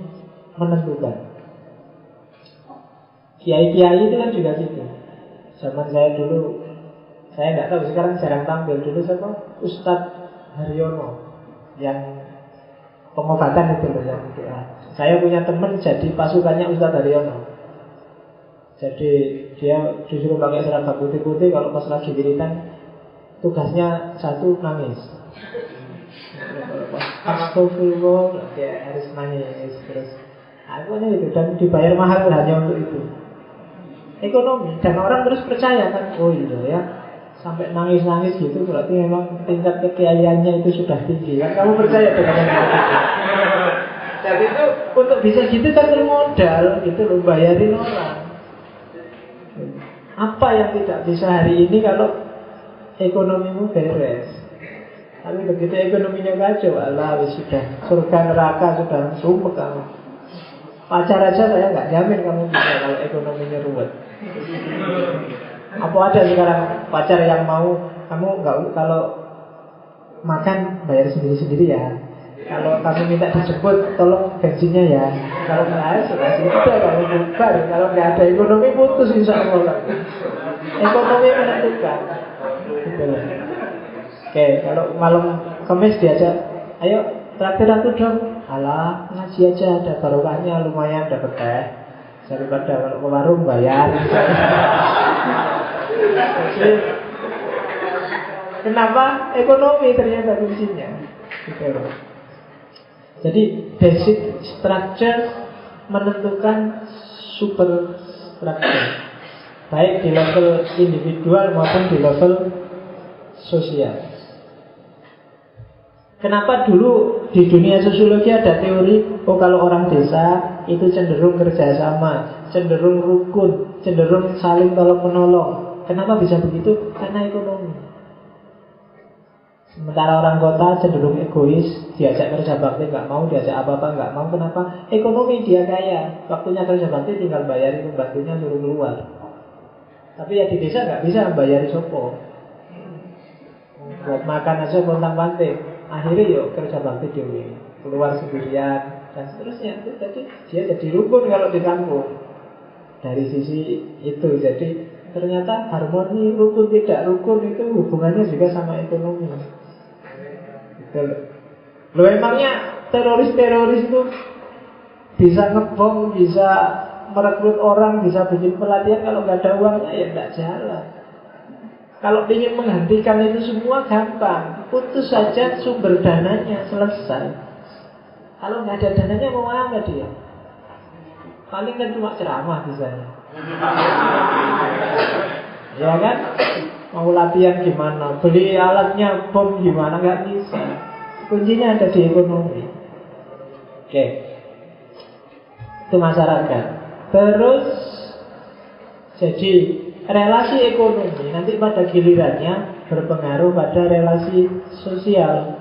menentukan. Kiai-kiai itu kan juga gitu. Zaman saya dulu, saya nggak tahu sekarang jarang tampil. Dulu siapa? Ustadz Haryono yang pengobatan itu loh yang saya punya teman jadi pasukannya Ustadz Haryono. Jadi dia disuruh pakai seragam putih-putih. Kalau pas lagi wiritan, tugasnya satu nangis. Astagfirullah, dia harus nangis terus. Aku itu dan dibayar mahal hanya untuk itu. Ekonomi, dan orang terus percaya kan, oh iya ya, sampai nangis-nangis gitu berarti memang tingkat kekiaiannya itu sudah tinggi kan. Kamu percaya dengan yang itu? Dan itu untuk bisa gitu kan bermodal gitu loh, bayarin orang. Apa yang tidak bisa hari ini kalau ekonomimu beres? Tapi begitu ekonominya kacau, Allah sudah surga neraka sudah sumpah kamu. Pacar aja saya nggak jamin kamu bisa kalau ekonominya ruwet. Apa ada sekarang pacar yang mau kamu nggak, kalau makan bayar sendiri-sendiri ya. Kalau kamu minta dijemput, tolong bensinnya ya. Kalau nggak sudah sudah, kalau bubar. Kalau nggak ada ekonomi putus insya Allah. Ekonomi menentukan. Gitu. Oke, kalau malam Kamis diajak, ayo traktir aku dong. Alah, ngaji aja, ada barokahnya, lumayan dapat teh. Daripada kalau ke warung bayar. Jadi, kenapa? Ekonomi ternyata kuncinya. Gitu. Jadi basic structure menentukan super structure, baik di level individual maupun di level sosial. Kenapa dulu di dunia sosiologi ada teori, oh kalau orang desa itu cenderung kerjasama, cenderung rukun, cenderung saling tolong menolong. Kenapa bisa begitu? Karena ekonomi. Sementara orang kota cenderung egois, diajak kerja bakti nggak mau, diajak apa-apa nggak mau. Kenapa? Ekonomi dia kaya, waktunya kerja bakti tinggal bayarin pembantunya suruh keluar. Tapi ya di desa nggak bisa bayari sopo. Buat makan aja pontang-panting. Akhirnya yuk kerja bakti dewi, keluar sendirian dan seterusnya. Jadi dia jadi rukun kalau di kampung. Dari sisi itu, jadi ternyata harmoni rukun tidak rukun itu hubungannya juga sama ekonomi. Loh emangnya teroris-teroris itu bisa ngebom, bisa merekrut orang, bisa bikin pelatihan, kalau nggak ada uangnya ya nggak jalan. Kalau ingin menghentikan itu semua gampang, putus saja sumber dananya, selesai. Kalau nggak ada dananya mau apa dia? Paling kan cuma ceramah misalnya. Ya kan? Mau latihan gimana? Beli alatnya bom gimana? Nggak bisa. Kuncinya ada di ekonomi. Oke. Itu masyarakat. Terus jadi relasi ekonomi nanti pada gilirannya berpengaruh pada relasi sosial.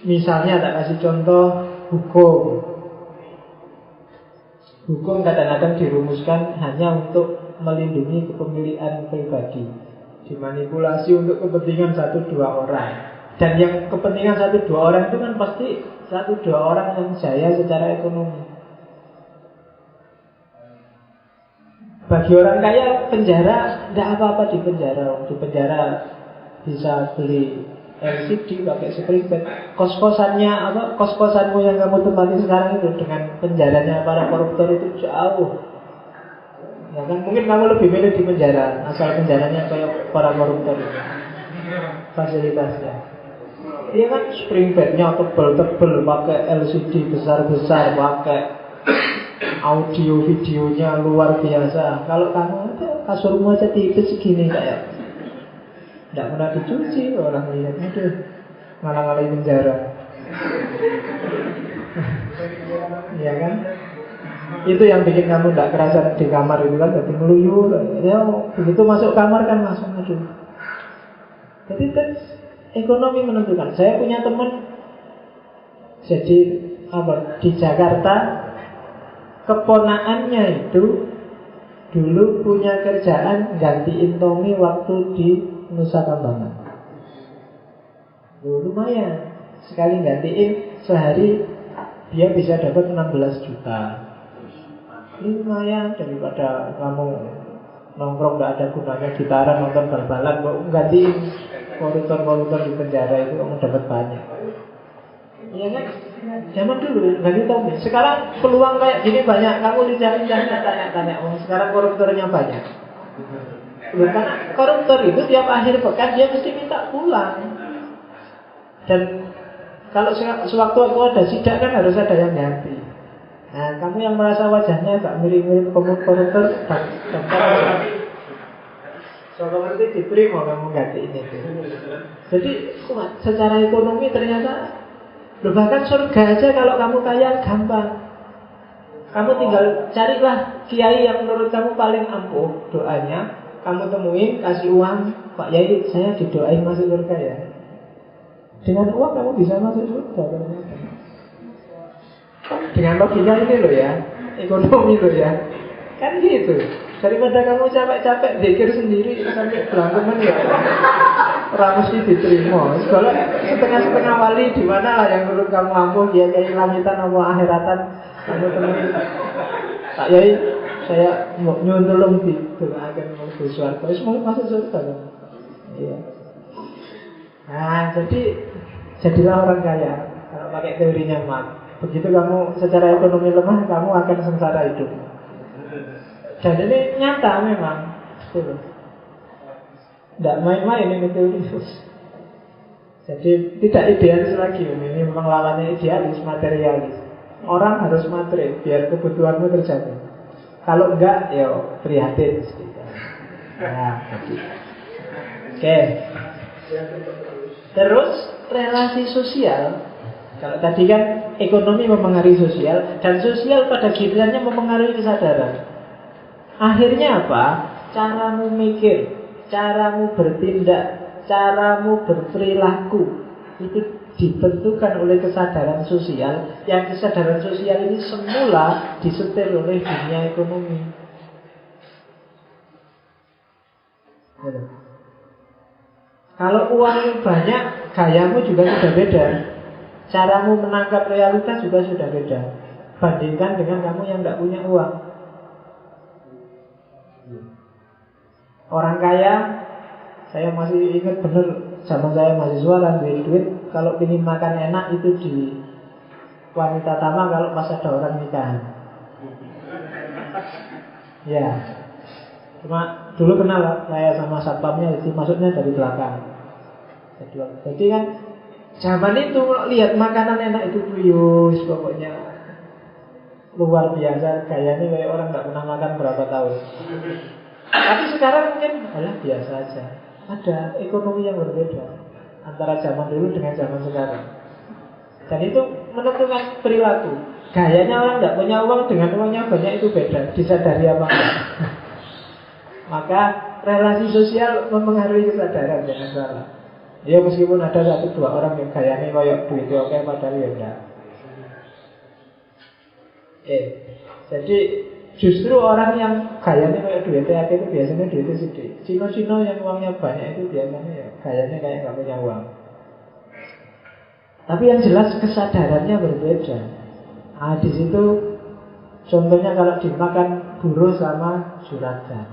Misalnya tak kasih contoh hukum. Hukum kadang-kadang dirumuskan hanya untuk melindungi kepemilikan pribadi, dimanipulasi untuk kepentingan 1-2 orang. Dan yang kepentingan 1-2 orang itu kan pasti 1-2 orang yang jaya secara ekonomi. Bagi orang kaya penjara tidak apa-apa di penjara. Di penjara bisa beli LCD, pakai spring bed. Kos-kosannya apa? Kos-kosanmu yang kamu tempati sekarang itu dengan penjaranya para koruptor itu jauh. Ya kan mungkin kamu lebih milih di penjara asal penjaranya kayak para koruptor itu. Fasilitasnya. Iya kan spring bednya tebel-tebel, pakai LCD besar-besar, pakai audio videonya luar biasa. Kalau kamu ada kasurmu aja tipis segini kayak tidak pernah dicuci, orang lihat itu ngalang-ngalang penjara. Iya kan? Itu yang bikin kamu tidak kerasa di kamar itu kan, jadi meluyur. Ya, begitu masuk kamar kan langsung aduh. Jadi kan ekonomi menentukan. Saya punya teman jadi apa di Jakarta, keponaannya itu dulu punya kerjaan gantiin Tommy waktu di Nusa Kambangan. Lumayan. Sekali gantiin sehari dia bisa dapat 16 juta. Lumayan daripada kamu nongkrong gak ada gunanya gitaran, nonton bal-balan, kok gantiin koruptor-koruptor di penjara itu kamu dapat banyak. Iya kan? Zaman dulu ganti Tommy. Sekarang peluang kayak gini banyak. Kamu lincah-lincah tanya-tanya. Oh, sekarang koruptornya banyak. Karena koruptor itu tiap akhir pekan dia mesti minta pulang. Dan kalau sewaktu-waktu ada sidak kan harus ada yang ganti. Nah, kamu yang merasa wajahnya agak mirip-mirip koruptor, daftar soal nanti diberi mau kamu ganti ini. Jadi secara ekonomi ternyata bahkan surga aja kalau kamu kaya gampang. Kamu tinggal carilah kiai yang menurut kamu paling ampuh doanya. Kamu temuin, kasih uang, Pak Yai saya didoain masuk surga ya. Dengan uang kamu bisa masuk surga. Dengan logika ini loh ya, ekonomi loh ya. Kan gitu. Daripada kamu capek-capek pikir sendiri sampai belangkeman ya. Ora mesti diterima. Kalau setengah-setengah wali di mana lah yang menurut kamu ampuh, dia kayak langitan apa akhiratan kamu temui. Tak yai saya mau nyuntulung di doakan mau suarga. Semua masuk surga kan. Iya. Nah, jadilah orang kaya. Kalau pakai teorinya Marx. Begitu kamu secara ekonomi lemah, kamu akan sengsara hidup. Dan ini nyata memang. Tidak main-main ini teori. Jadi tidak idealis lagi. Ini memang lawannya idealis, materialis. Orang harus materi biar kebutuhanmu terjamin. Kalau enggak, ya prihatin. Nah, oke. Terus relasi sosial. Kalau tadi kan ekonomi mempengaruhi sosial, dan sosial pada gilirannya mempengaruhi kesadaran. Akhirnya apa? Caramu mikir, caramu bertindak, caramu berperilaku itu ditentukan oleh kesadaran sosial. Yang kesadaran sosial ini semula disetir oleh dunia ekonomi. Kalau uangmu banyak, gayamu juga sudah beda. Caramu menangkap realitas juga sudah beda. Bandingkan dengan kamu yang tidak punya uang. Orang kaya, saya masih ingat benar zaman saya mahasiswa dan duit, kalau ingin makan enak itu di wanita tama kalau pas ada orang nikahan. Ya, cuma dulu kenal saya sama satpamnya, jadi masuknya dari belakang. Jadi kan zaman itu lihat makanan enak itu tuyus, pokoknya luar biasa. Gayanya kayak orang nggak pernah makan berapa tahun. Tapi sekarang mungkin malah biasa aja. Ada ekonomi yang berbeda antara zaman dulu dengan zaman sekarang. Dan itu menentukan perilaku. Gayanya orang tidak punya uang dengan uangnya banyak itu beda. Disadari apa enggak? Maka relasi sosial mempengaruhi kesadaran, jangan salah. Ya meskipun ada satu dua orang yang gayanya kayak duitnya oke, padahal ya enggak. Jadi justru orang yang gayanya kayak duitnya oke itu biasanya duitnya sedikit. Cino-cino yang uangnya banyak itu biasanya ya gayanya kayak nggak punya uang. Tapi yang jelas kesadarannya berbeda. Nah, di situ contohnya kalau dimakan buruh sama juragan.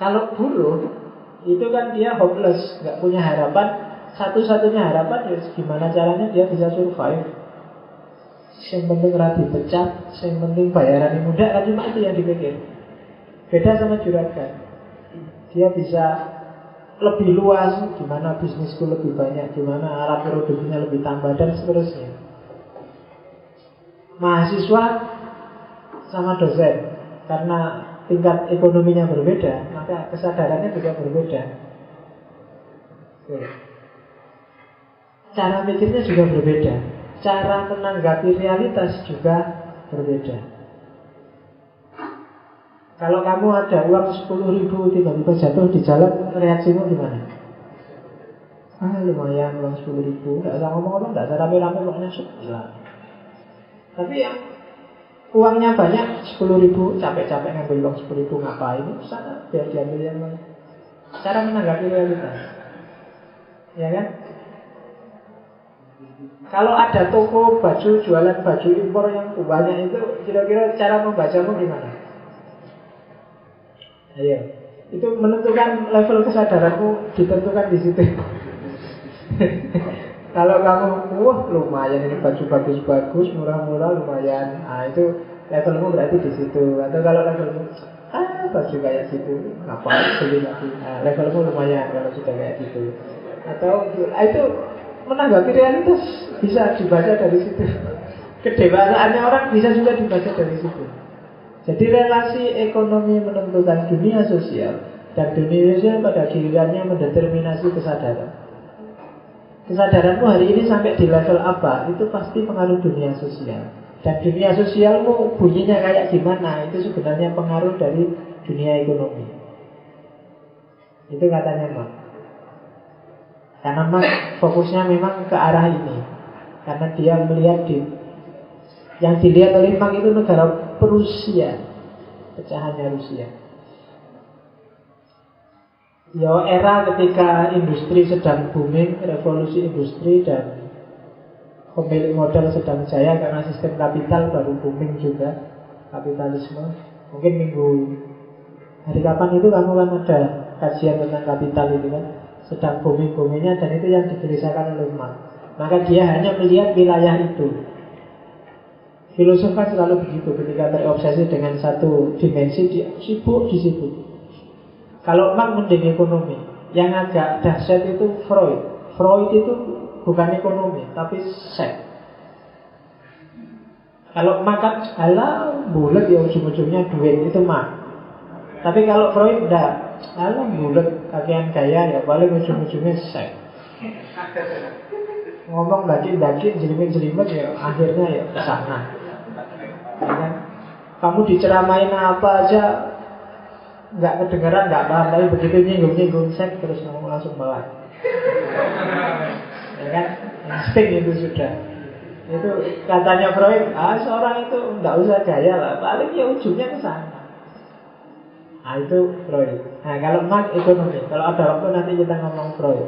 Kalau buruh itu kan dia hopeless, nggak punya harapan. Satu-satunya harapan ya gimana caranya dia bisa survive. Yang penting rati pecah, yang penting bayaran mudah, kan cuma itu yang dipikir. Beda sama juragan, dia bisa lebih luas, gimana bisnisku lebih banyak, gimana alat produksinya lebih tambah, dan seterusnya. Mahasiswa sama dosen, karena tingkat ekonominya berbeda, maka kesadarannya juga berbeda. Cara mikirnya juga berbeda. Cara menanggapi realitas juga berbeda. Kalau kamu ada uang 10.000 tiba-tiba jatuh di jalan, reaksimu gimana? Lumayan uang 10.000, nggak usah ngomong-ngomong, nggak usah rame-rame, uangnya hilang. Tapi yang uangnya banyak 10.000, capek-capek ngambil uang 10.000 ngapain? Sana biar diambil yang lain. Cara menanggapi realitas, ya kan? Kalau ada toko baju, jualan baju impor yang banyak itu, kira-kira cara membacamu gimana? Ayo, itu menentukan level kesadaranmu, ditentukan di situ. Kalau kamu, lumayan ini baju bagus-bagus, murah-murah, lumayan. Nah itu levelmu berarti di situ. Atau kalau levelmu, baju kayak gitu, ngapain beli lagi? Nah, levelmu lumayan kalau sudah kayak gitu. Atau itu menanggapi realitas bisa dibaca dari situ. Kedewasaannya orang bisa juga dibaca dari situ. Jadi relasi ekonomi menentukan dunia sosial, dan dunia sosial pada gilirannya mendeterminasi kesadaran. Kesadaranmu hari ini sampai di level apa, itu pasti pengaruh dunia sosial. Dan dunia sosialmu bunyinya kayak gimana, itu sebenarnya pengaruh dari dunia ekonomi. Itu katanya Marx. Karena Marx fokusnya memang ke arah ini. Karena dia melihat yang dilihat oleh Marx itu negara Prusia. pecahannya Rusia. Ya, era ketika industri sedang booming, revolusi industri, dan pemilik modal sedang jaya karena sistem kapital baru booming juga, kapitalisme. Mungkin minggu hari kapan itu kamu kan ada kajian tentang kapital itu kan, sedang booming-boomingnya, dan itu yang digelisahkan oleh Marx. Maka dia hanya melihat wilayah itu. Filosof kan selalu begitu, ketika terobsesi dengan satu dimensi dia sibuk di situ. Kalau Marx mending ekonomi. Yang agak dahsyat itu Freud. Freud itu bukan ekonomi, tapi seks. Kalau makan alah bulat ya ujung-ujungnya duit, itu Marx. Tapi kalau Freud enggak, alah bulat kakean gaya ya paling ujung-ujungnya seks. Ngomong bagi-bagi jelimet-jelimet ya akhirnya ya ke sana. Ya kan? Kamu diceramain apa aja nggak kedengeran, nggak paham, tapi begitu nyinggung-nyinggung seks terus ngomong langsung melek. Ya kan? Insting itu sudah. Itu katanya Freud, seorang itu nggak usah gaya lah, paling ya ujungnya ke sana. Nah itu Freud. Nah kalau Marx ekonomi, kalau ada waktu nanti kita ngomong Freud.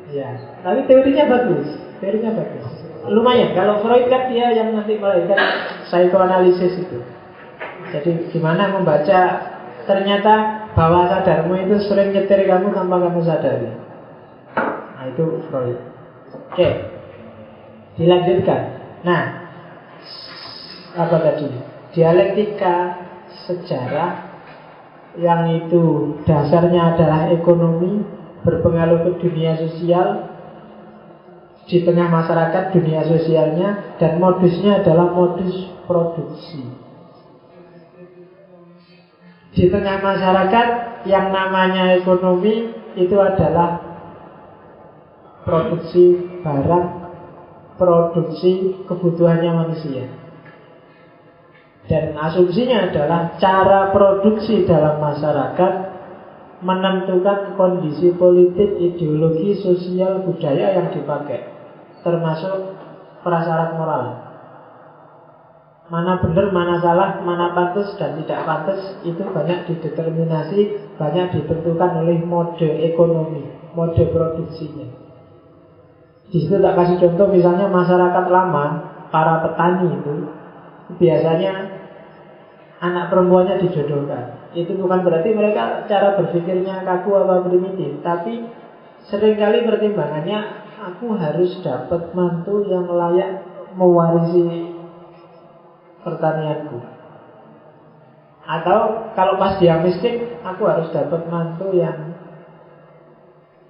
Ya, tapi teorinya bagus, lumayan. Kalau Freud kan dia yang nanti melahirkan psikoanalisis itu. Jadi gimana membaca ternyata bawah sadarmu itu sering nyetir kamu tanpa kamu sadari. Nah itu Freud. Oke, dilanjutkan. Nah, apa tadi? Dialektika sejarah yang itu dasarnya adalah ekonomi, berpengaruh ke dunia sosial, di tengah masyarakat dunia sosialnya, dan modusnya adalah modus produksi. Di tengah masyarakat yang namanya ekonomi itu adalah produksi barang, produksi kebutuhannya manusia. Dan asumsinya adalah cara produksi dalam masyarakat menentukan kondisi politik, ideologi, sosial, budaya yang dipakai, termasuk prasyarat moral. Mana benar, mana salah, mana pantas dan tidak pantas, itu banyak dideterminasi, banyak ditentukan oleh mode ekonomi, mode produksinya. Di situ tak kasih contoh, misalnya masyarakat lama, para petani itu biasanya anak perempuannya dijodohkan. Itu bukan berarti mereka cara berpikirnya kaku apa primitif, tapi seringkali pertimbangannya, aku harus dapat mantu yang layak mewarisi pertanianku. Atau kalau pas dia miskin, aku harus dapat mantu yang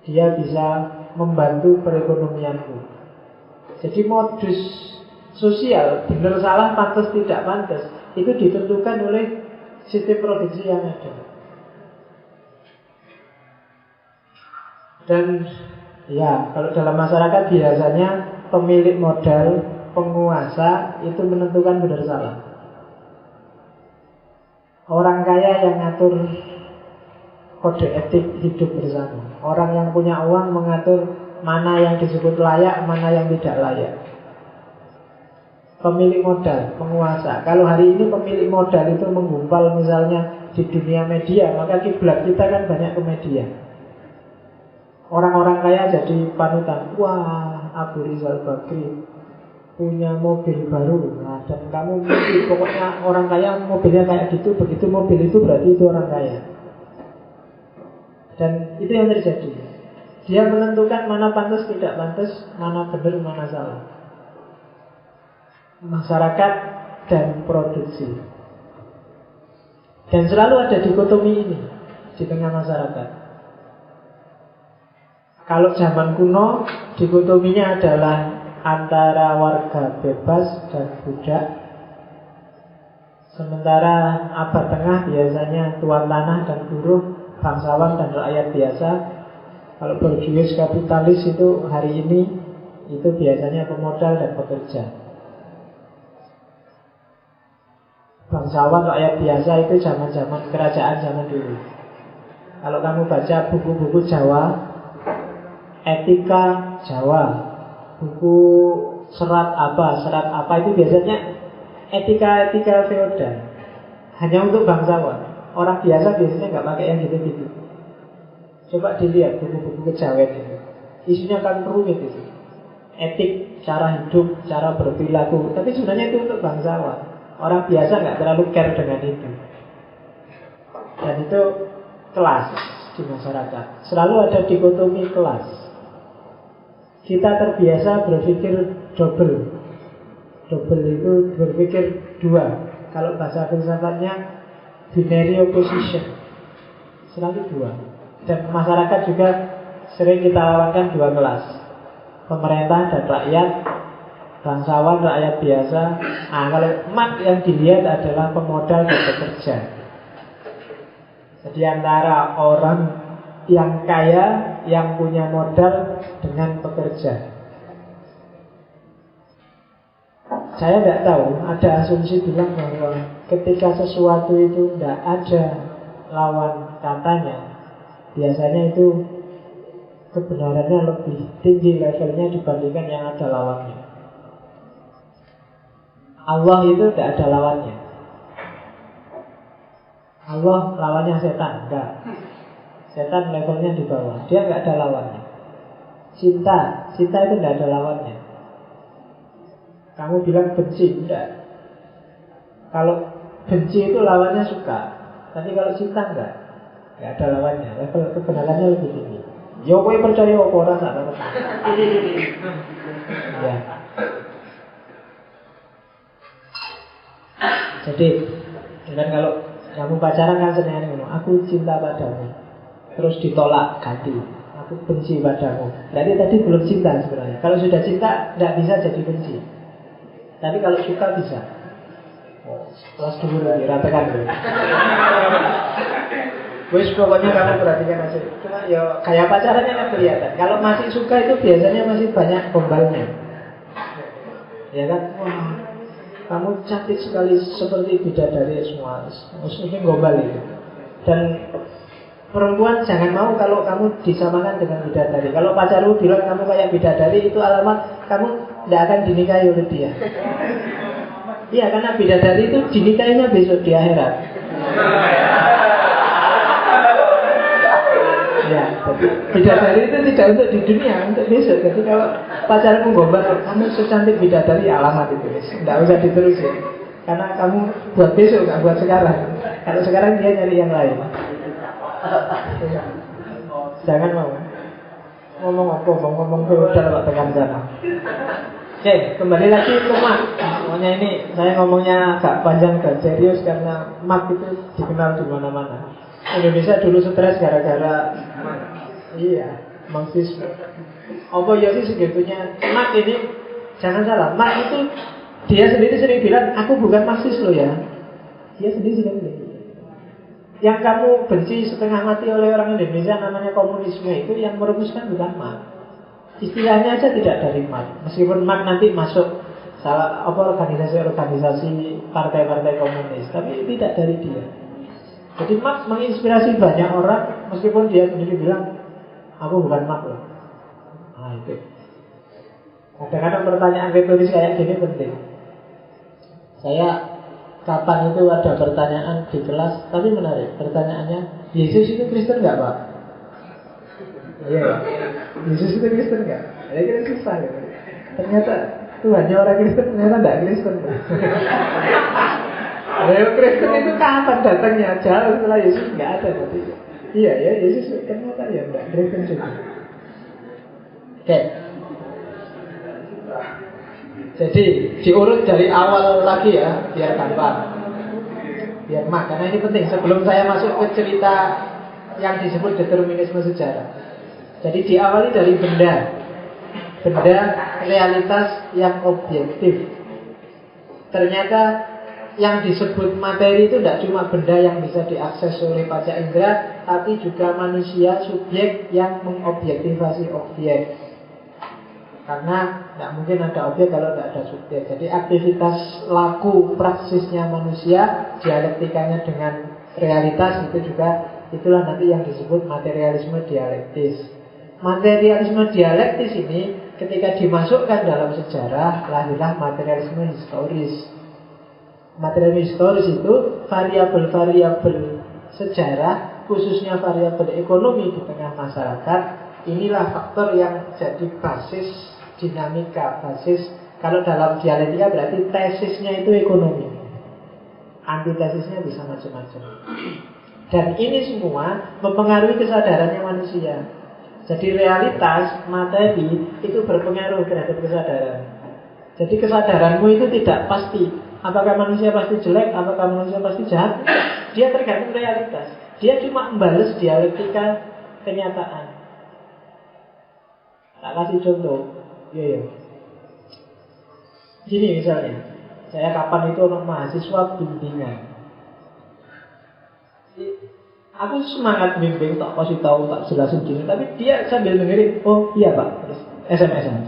dia bisa membantu perekonomianku. Jadi modus sosial, benar salah, pantas tidak pantas, itu ditentukan oleh sistem produksi yang ada. Dan ya, kalau dalam masyarakat biasanya pemilik modal, penguasa itu menentukan benar salah. Orang kaya yang ngatur kode etik hidup bersama. Orang yang punya uang mengatur mana yang disebut layak, mana yang tidak layak. Pemilik modal, penguasa. Kalau hari ini pemilik modal itu menggumpal misalnya di dunia media, maka kiblat kita kan banyak ke media. Orang-orang kaya jadi panutan. Wah, Abu Rizal Bakri punya mobil baru. Nah, dan kamu mimpi, pokoknya orang kaya mobilnya kayak gitu, begitu mobil itu berarti itu orang kaya. Dan itu yang terjadi. Dia menentukan mana pantas tidak pantas, mana benar mana salah. Masyarakat dan produksi. Dan selalu ada dikotomi ini di tengah masyarakat. Kalau zaman kuno, dikotominya adalah antara warga bebas dan budak. Sementara abad tengah biasanya tuan tanah dan buruh, bangsawan dan rakyat biasa. Kalau berjuis kapitalis itu hari ini itu biasanya pemodal dan pekerja. Bangsawan, rakyat biasa itu zaman-zaman kerajaan zaman dulu. Kalau kamu baca buku-buku Jawa, etika Jawa, buku serat apa itu biasanya etika feodal. Hanya untuk bangsawan. Orang biasa biasanya nggak pakai yang gitu-gitu. Coba dilihat buku-buku kejawen itu. Isunya kan rumit itu. Etik, cara hidup, cara berperilaku. Tapi sebenarnya itu untuk bangsawan. Orang biasa nggak terlalu care dengan itu. Dan itu kelas di masyarakat. Selalu ada dikotomi kelas. Kita terbiasa berpikir double. Double itu berpikir dua. Kalau bahasa filsafatnya binary opposition, selalu dua. Dan masyarakat juga sering kita lawankan dua kelas, pemerintah dan rakyat, bangsawan, rakyat biasa. Nah, kalau mat yang dilihat adalah pemodal dan pekerja. Jadi antara orang yang kaya, yang punya modal dengan pekerja. Saya tidak tahu, ada asumsi bilang bahwa ketika sesuatu itu tidak ada lawan katanya, biasanya itu kebenarannya lebih tinggi levelnya dibandingkan yang ada lawannya. Allah itu tidak ada lawannya. Allah lawannya setan, enggak. Setan levelnya di bawah, dia nggak ada lawannya. Cinta itu tidak ada lawannya. Kamu bilang benci, enggak. Kalau benci itu lawannya suka. Tapi kalau cinta enggak ada lawannya. Level kebenarannya lebih tinggi. Ya kowe percaya apa ora sak tahu. Ya. Jadi, dengan kalau kamu pacaran kan seneng ngono, aku cinta padamu. Terus ditolak ganti. Aku benci padamu. Berarti tadi belum cinta sebenarnya. Kalau sudah cinta enggak bisa jadi benci. Tapi kalau suka bisa. Kelas dulu diratakan dulu. Wes pokoknya kamu perhatikan aja. Cuma ya kayak pacarannya kan kelihatan. Kalau masih suka itu biasanya masih banyak gombalnya. Ya kan? Wah, kamu cantik sekali seperti bidadari semua. Maksudnya gombal itu. Dan perempuan jangan mau kalau kamu disamakan dengan bidadari. Kalau pacarmu bilang kamu kayak bidadari, itu alamat kamu tidak akan dinikahi oleh dia. Iya, karena bidadari itu dinikahinya besok di akhirat. Ya, bidadari itu tidak untuk di dunia, untuk besok. Jadi kalau pacarmu gombal, kamu secantik bidadari, alamat itu. Tidak usah diterusin. Karena kamu buat besok, nggak buat sekarang. Kalau sekarang dia nyari yang lain. Jangan mau ngomong udah Pak tekan sana. Oke, kembali lagi ke mak. Semuanya ini saya ngomongnya agak panjang dan serius karena mak itu dikenal di mana-mana. Indonesia dulu stres gara-gara iya, marxisme. Apa ya sih segitunya? Mak ini jangan salah, mak itu dia sendiri sering bilang aku bukan marxis loh ya. Dia sendiri sering bilang. Yang kamu benci setengah mati oleh orang Indonesia namanya komunisme itu yang merumuskan bukan Marx. Istilahnya aja tidak dari Marx. Meskipun Marx nanti masuk salah organisasi partai-partai komunis, tapi tidak dari dia. Jadi Marx menginspirasi banyak orang, meskipun dia sendiri bilang aku bukan Marx loh. Nah itu. Kadang-kadang pertanyaan retoris kayak gini penting. Saya kapan itu ada pertanyaan di kelas, tapi menarik. Pertanyaannya, Yesus itu Kristen nggak Pak? Iya, Yesus itu Kristen nggak? Ya kira susah ya. Ternyata Tuhannya orang Kristen, ternyata nggak Kristen. Kristen itu kapan datangnya? Jauh setelah Yesus nggak ada berarti. Iya ya, Yesus ternyata ya nggak Kristen juga. Oke. Jadi diurut dari awal lagi ya, biar gampang, biar mak. Karena ini penting. Sebelum saya masuk ke cerita yang disebut determinisme sejarah. Jadi diawali dari benda realitas yang objektif. Ternyata yang disebut materi itu tidak cuma benda yang bisa diakses oleh panca indera, tapi juga manusia, subjek yang mengobjektivasi objek. Karena tidak mungkin ada objek kalau tidak ada subjek. Jadi aktivitas laku praksisnya manusia, dialektikanya dengan realitas itu juga, itulah nanti yang disebut materialisme dialektis. Materialisme dialektis ini ketika dimasukkan dalam sejarah, lahirlah materialisme historis. Material historis itu variabel-variabel sejarah, khususnya variabel ekonomi di tengah masyarakat. Inilah faktor yang jadi basis dinamika, basis. Kalau dalam dialektika berarti tesisnya itu ekonomi, antitesisnya bisa macam-macam. Dan ini semua mempengaruhi kesadarannya manusia. Jadi realitas, materi itu berpengaruh terhadap kesadaran. Jadi kesadaranmu itu tidak pasti. Apakah manusia pasti jelek, apakah manusia pasti jahat? Dia tergantung realitas. Dia cuma membalas dialektika kenyataan. Tak kasih contoh. Iya. Gini misalnya, saya kapan itu orang mahasiswa bimbingan. Aku semangat bimbing, tak kasih tahu, tak jelasin gini, tapi dia sambil dengerin, oh iya pak, terus SMS-an.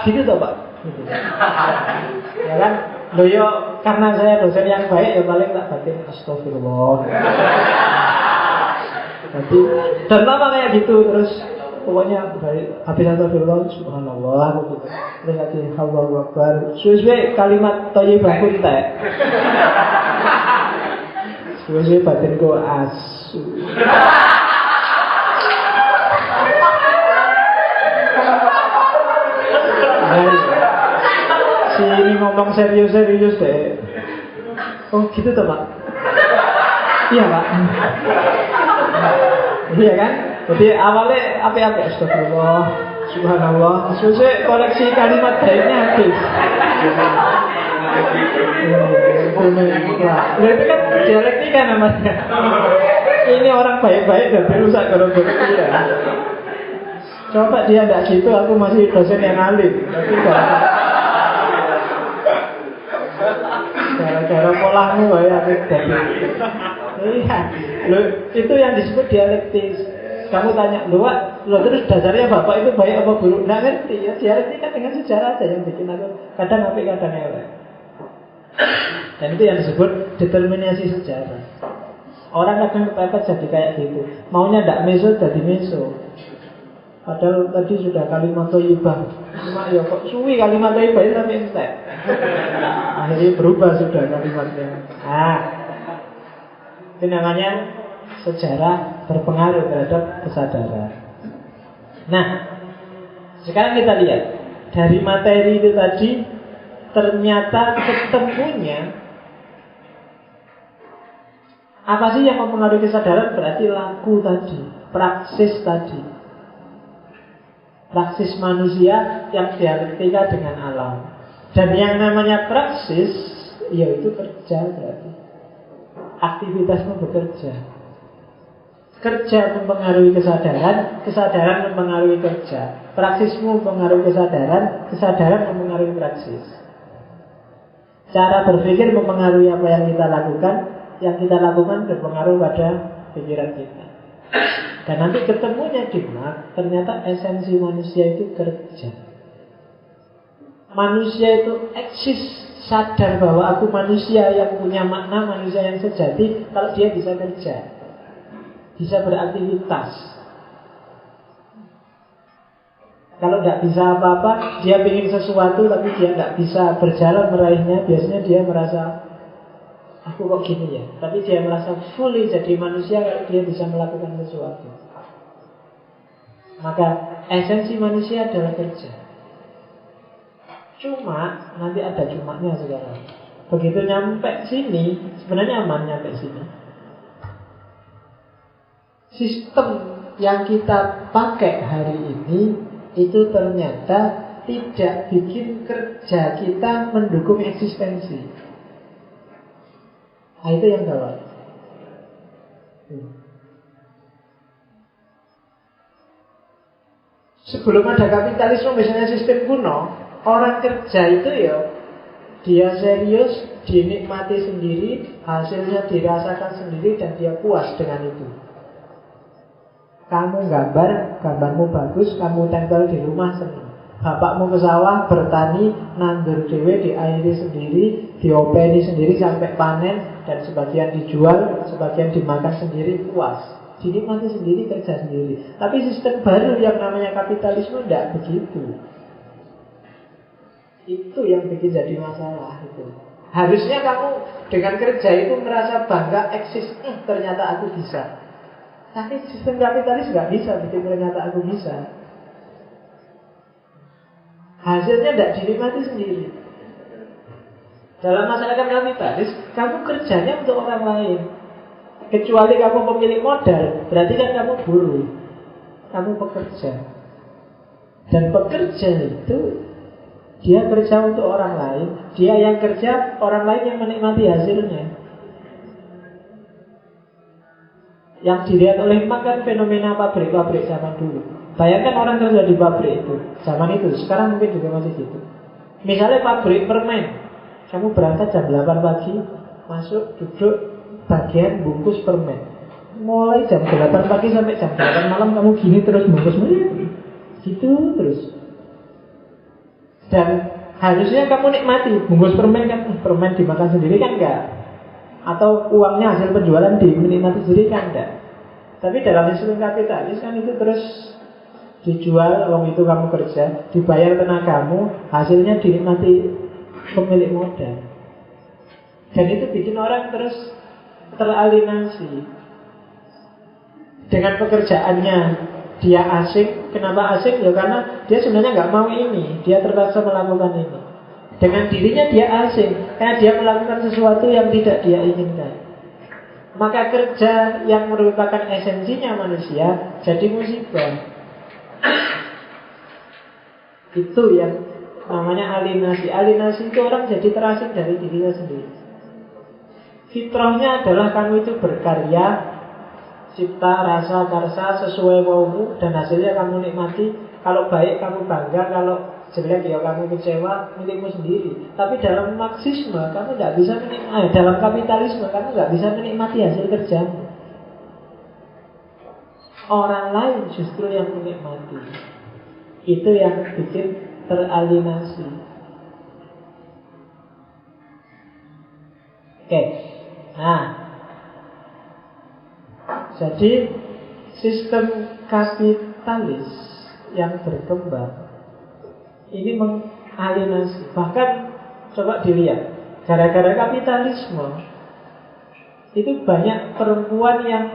Gitu toh pak. Gitu. Ya kan, loyo karena saya dosen yang baik ya paling tak batin astagfirullah. Jadi dan lama kayak gitu terus. Pokoknya habis astagfirullah subhanallah gitu. Terus lagi Allahu akbar. Suwe-suwe kalimat thayyibah pun tak. Suwe-suwe batinku asu. Si ini ngomong serius-serius deh. Oh gitu toh pak? Iya pak. Iya kan? Jadi awalnya apa-apa astagfirullah, subhanallah. Sesuai koleksi kalimat baiknya habis. Nah, itu kan dialektika namanya. Ini orang baik-baik dan berusaha gara-gara dia. Coba dia tidak gitu, aku masih dosen yang alim. Tapi gara-gara polahmu ya jadi. Iya, loh, itu yang disebut dialektis. Kamu tanya, loh terus dasarnya bapak itu baik apa buruk? Nggak ngerti ya, dialektika dengan sejarah aja yang bikin aku kadang apik kadang elek. Dan itu yang disebut determinasi sejarah. Orang kadang kepepet jadi kayak gitu. Maunya ndak meso jadi meso. Padahal tadi sudah kalimat thayyibah. Cuma ya kok suwi kalimat thayyibah tapi entek. Akhirnya berubah sudah kalimatnya. Itu namanya sejarah berpengaruh terhadap kesadaran. Nah, sekarang kita lihat dari materi itu tadi ternyata ketemunya apa sih yang mempengaruhi kesadaran? Berarti laku tadi, praksis tadi, praksis manusia yang dialektika dengan alam. Dan yang namanya praksis yaitu kerja berarti. Aktivitasmu bekerja. Kerja mempengaruhi kesadaran, kesadaran mempengaruhi kerja. Praksismu mempengaruhi kesadaran, kesadaran mempengaruhi praksis. Cara berpikir mempengaruhi apa yang kita lakukan, yang kita lakukan berpengaruh pada pikiran kita. Dan nanti ketemunya di mana? Ternyata esensi manusia itu kerja. Manusia itu eksis, sadar bahwa aku manusia yang punya makna, manusia yang sejati kalau dia bisa kerja, bisa beraktivitas. Kalau tidak bisa apa-apa, dia ingin sesuatu tapi dia tidak bisa berjalan meraihnya, biasanya dia merasa aku kok gini ya. Tapi dia merasa fully jadi manusia kalau dia bisa melakukan sesuatu. Maka esensi manusia adalah kerja. Cuma, nanti ada cumanya sekarang. Begitu nyampe sini, sebenarnya aman nyampe sini. Sistem yang kita pakai hari ini itu ternyata tidak bikin kerja kita mendukung eksistensi. Nah, itu yang gawat. Sebelum ada kapitalisme, misalnya sistem kuno, orang kerja itu ya dia serius, dinikmati sendiri, hasilnya dirasakan sendiri dan dia puas dengan itu. Kamu gambar, gambarmu bagus, kamu tempel di rumah senang. Bapakmu ke sawah, bertani, nandur dewe, diairi sendiri, diopeni sendiri sampai panen, dan sebagian dijual, sebagian dimakan sendiri, puas. Dinikmati sendiri, kerja sendiri. Tapi sistem baru yang namanya kapitalisme tidak begitu. Itu yang bikin jadi masalah itu. Harusnya kamu dengan kerja itu merasa bangga, eksis, ternyata aku bisa. Tapi sistem kapitalis nggak bisa bikin ternyata aku bisa. Hasilnya tidak dinikmati sendiri. Dalam masyarakat kapitalis, kamu kerjanya untuk orang lain. Kecuali kamu pemilik modal, berarti kan kamu buruh. Kamu pekerja. Dan pekerja itu dia kerja untuk orang lain. Dia yang kerja, orang lain yang menikmati hasilnya. Yang dilihat oleh Marx kan fenomena pabrik-pabrik zaman dulu. Bayangkan orang kerja di pabrik itu zaman itu, sekarang mungkin juga masih gitu. Misalnya pabrik permen, kamu berangkat jam 8 pagi, masuk, duduk, bagian bungkus permen. Mulai jam 8 pagi sampai jam 8 malam kamu gini terus bungkus gitu terus. Dan harusnya kamu nikmati bungkus permen kan, permen dimakan sendiri kan enggak. Atau uangnya hasil penjualan dinikmati sendiri kan enggak. Tapi dalam sistem kapitalis kan itu terus dijual, uang itu kamu kerja, dibayar tenagamu, hasilnya dinikmati pemilik modal. Dan itu bikin orang terus teralienasi. Dengan pekerjaannya dia asing. Kenapa asing? Ya karena dia sebenarnya nggak mau ini, dia terpaksa melakukan ini. Dengan dirinya dia asing, karena dia melakukan sesuatu yang tidak dia inginkan. Maka kerja yang merupakan esensinya manusia jadi musibah. Itu yang namanya alienasi. Alienasi itu orang jadi terasing dari dirinya sendiri. Fitrahnya adalah kamu itu berkarya, cipta, rasa, karsa sesuai maumu, dan hasilnya kamu nikmati. Kalau baik kamu bangga, kalau jelek ya kamu kecewa, milikmu sendiri. Tapi dalam Marxisme kamu tidak bisa menikmati, dalam kapitalisme kamu nggak bisa menikmati hasil kerjamu. Orang lain justru yang menikmati. Itu yang bikin teralienasi. Oke. Nah, jadi sistem kapitalis yang berkembang ini mengalienasi. Bahkan coba dilihat, gara-gara kapitalisme itu banyak perempuan yang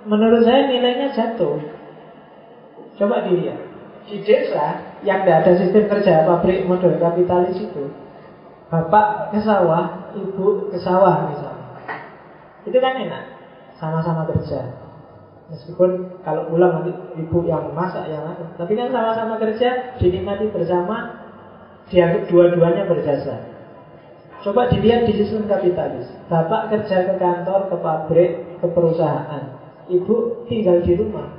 menurut saya nilainya jatuh. Coba dilihat di desa yang tidak ada sistem kerja pabrik model kapitalis itu, bapak ke sawah, ibu ke sawah misalnya, itu kan enak, sama-sama kerja. Meskipun kalau pulang nanti ibu yang masak yang apa, tapi kan sama-sama kerja, dinikmati bersama, dianggap dua-duanya berjasa. Coba dilihat di sistem kapitalis, bapak kerja ke kantor, ke pabrik, ke perusahaan, ibu tinggal di rumah.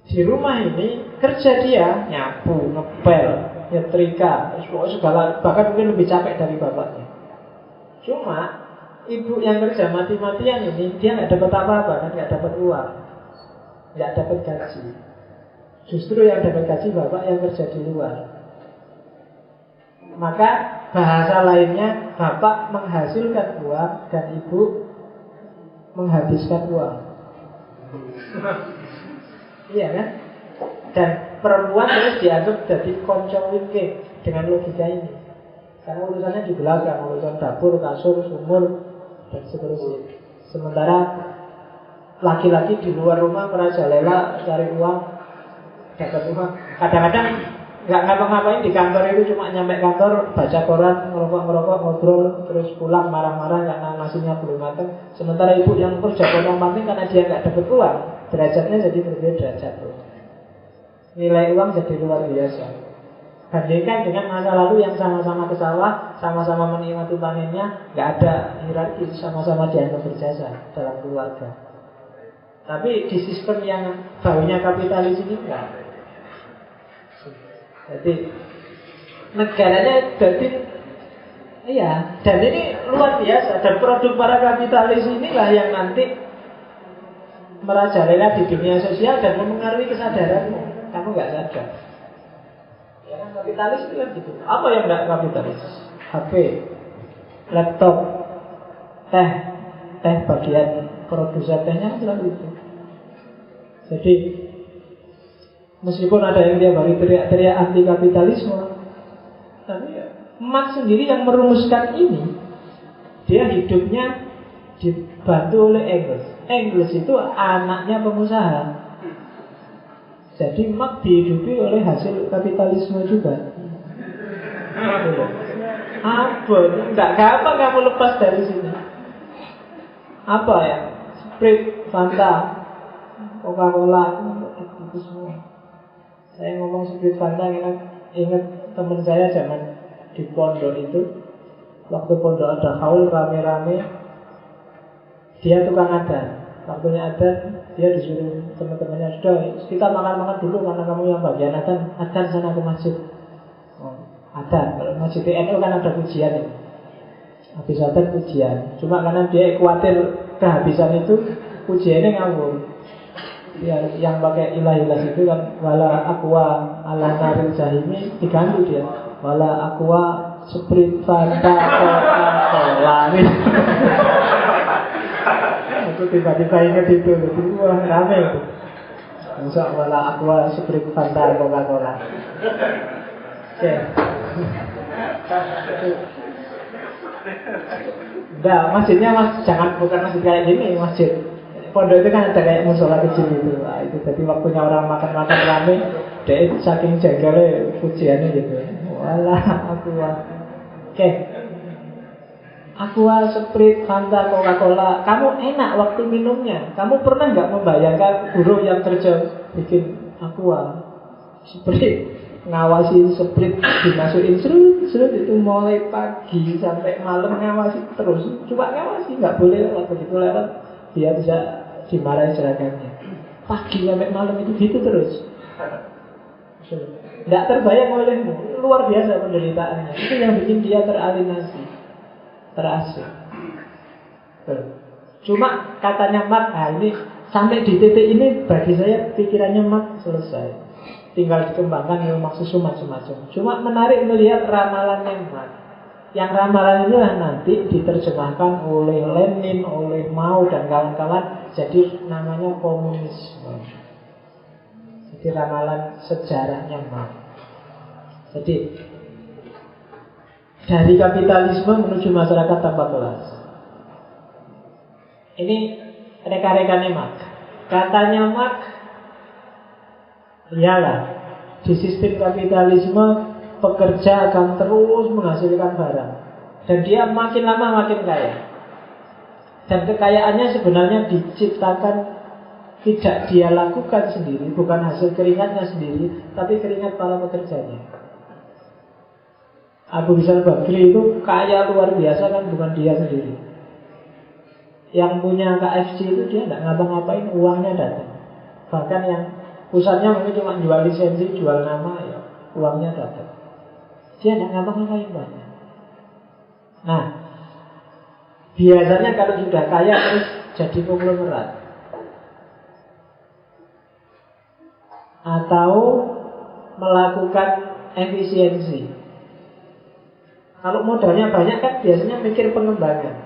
Di rumah ini kerja dia nyapu, ngepel, nyetrika, segala, bahkan mungkin lebih capek dari bapaknya. Cuma ibu yang kerja mati-matian ini dia nggak dapat apa-apa kan, nggak dapat uang, nggak dapat gaji. Justru yang dapat gaji bapak yang kerja di luar. Maka bahasa lainnya bapak menghasilkan uang dan ibu menghabiskan uang. Iya kan? Dan perempuan terus dianggap jadi konco wingking dengan logika ini. Karena urusannya di belakang, urusan dapur, kasur, sumur, dan seterusnya. Sementara laki-laki di luar rumah merajalela cari uang, dapat uang. Kadang-kadang nggak ngapa-ngapain di kantor itu, cuma nyampe kantor baca koran, ngerokok, ngobrol, terus pulang marah-marah karena nasinya belum matang. Sementara ibu yang kerja potong-panting karena dia nggak dapat uang, derajatnya jadi berbeda, jatuh. Nilai uang jadi luar biasa. Bandingkan dengan masa lalu yang sama-sama ke sawah, sama-sama menikmati panennya, nggak ada hierarki, sama-sama dianggap berjasa dalam keluarga. Tapi di sistem yang baunya kapitalis ini enggak. Jadi negaranya jadi iya, dan ini luar biasa. Dan produk para kapitalis inilah yang nanti merajalela di dunia sosial dan mempengaruhi kesadaranmu. Kamu nggak sadar. Ya kan, kapitalis itu kan gitu. Apa yang nggak kapitalis? HP, laptop, teh bagian produsen tehnya selalu itu. Jadi meskipun ada yang tiap hari teriak-teriak anti kapitalisme, tapi ya Marx sendiri yang merumuskan ini, dia hidupnya dibantu oleh Engels. Engels itu anaknya pengusaha. Jadi Marx dihidupi oleh hasil kapitalisme juga. Apa? Nggak gampang kamu lepas dari sini. Apa ya? Sprite, Fanta, Coca-Cola, itu semua. Saya ngomong Sprite, Fanta, ingat teman saya zaman di pondok itu. Waktu pondok ada haul rame-rame, dia tukang adan. Waktunya adan, dia disuruh teman-temannya, sudah kita makan-makan dulu karena kamu yang bagian adan sana ke masjid. Adan, kalau masjid NU kan ada pujian ya. Habis adan pujian. Cuma karena dia khawatir kehabisan itu, pujiannya ngawur. Ya, yang pakai ilah-ilah itu kan wala aqua ala naril jahimi, diganti dia wala aqua Sprite, Fanta, Coca-Cola. Aku tiba-tiba ingat itu. Wah, rame itu. Masa wala aqua Sprite, Fanta, Coca-Cola. Oke. Enggak, masjidnya jangan, bukan masjid kayak gini, masjid pondok itu kan ada kayak musola kecil gitu. Nah, itu jadi waktunya orang makan-makan rame, dia saking jengkelnya pujiannya gitu. Walah, aqua. Oke. Aqua, Sprite, Fanta, Coca-Cola. Kamu enak waktu minumnya. Kamu pernah nggak membayangkan guru yang kerja bikin aqua, Sprite, ngawasi Sprite dimasukin serut itu mulai pagi sampai malam ngawasi terus. Coba ngawasi, nggak boleh lewat, begitu lewat dia bisa dimarahi seragamnya. Pagi sampai malam itu gitu terus. Nggak terbayang olehmu. Luar biasa penderitaannya. Itu yang bikin dia teralinasi, terasing. Cuma katanya Marx, ini sampai di titik ini bagi saya pikirannya Marx selesai. Tinggal dikembangkan ilmu Marxisme macam-macam. Cuma menarik melihat ramalannya Marx. Yang ramalan inilah nanti diterjemahkan oleh Lenin, oleh Mao dan kawan-kawan, jadi namanya komunisme. Jadi ramalan sejarahnya Marx. Jadi dari kapitalisme menuju masyarakat tanpa kelas. Ini reka-rekannya Marx. Katanya Marx, iyalah, di sistem kapitalisme pekerja akan terus menghasilkan barang, dan dia makin lama makin kaya. Dan kekayaannya sebenarnya diciptakan, tidak dia lakukan sendiri, bukan hasil keringatnya sendiri, tapi keringat para pekerjanya. Abu Rizal Bakri itu kaya luar biasa kan, bukan dia sendiri. Yang punya KFC itu dia tidak ngapa-ngapain, uangnya datang. Bahkan yang pusatnya mungkin cuma jual lisensi, jual nama, ya uangnya datang. Dia tidak ngapa-ngapain banyak. Nah, biasanya kalau sudah kaya terus jadi konglomerat, atau melakukan efisiensi. Kalau modalnya banyak kan biasanya mikir pengembangan.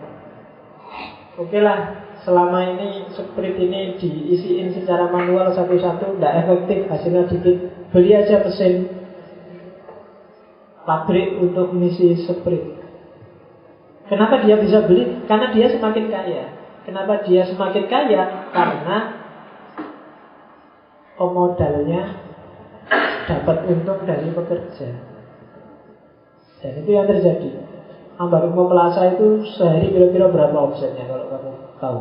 Oke lah, selama ini Sprite ini diisiin secara manual satu-satu, tidak efektif, hasilnya dikit, beli aja mesin pabrik untuk mengisi Sprite. Kenapa dia bisa beli? Karena dia semakin kaya. Kenapa dia semakin kaya? Karena pemodalnya dapat untung dari pekerja. Dan itu yang terjadi. Ambarukmo Plaza itu sehari kira-kira berapa omsetnya kalau kamu tahu?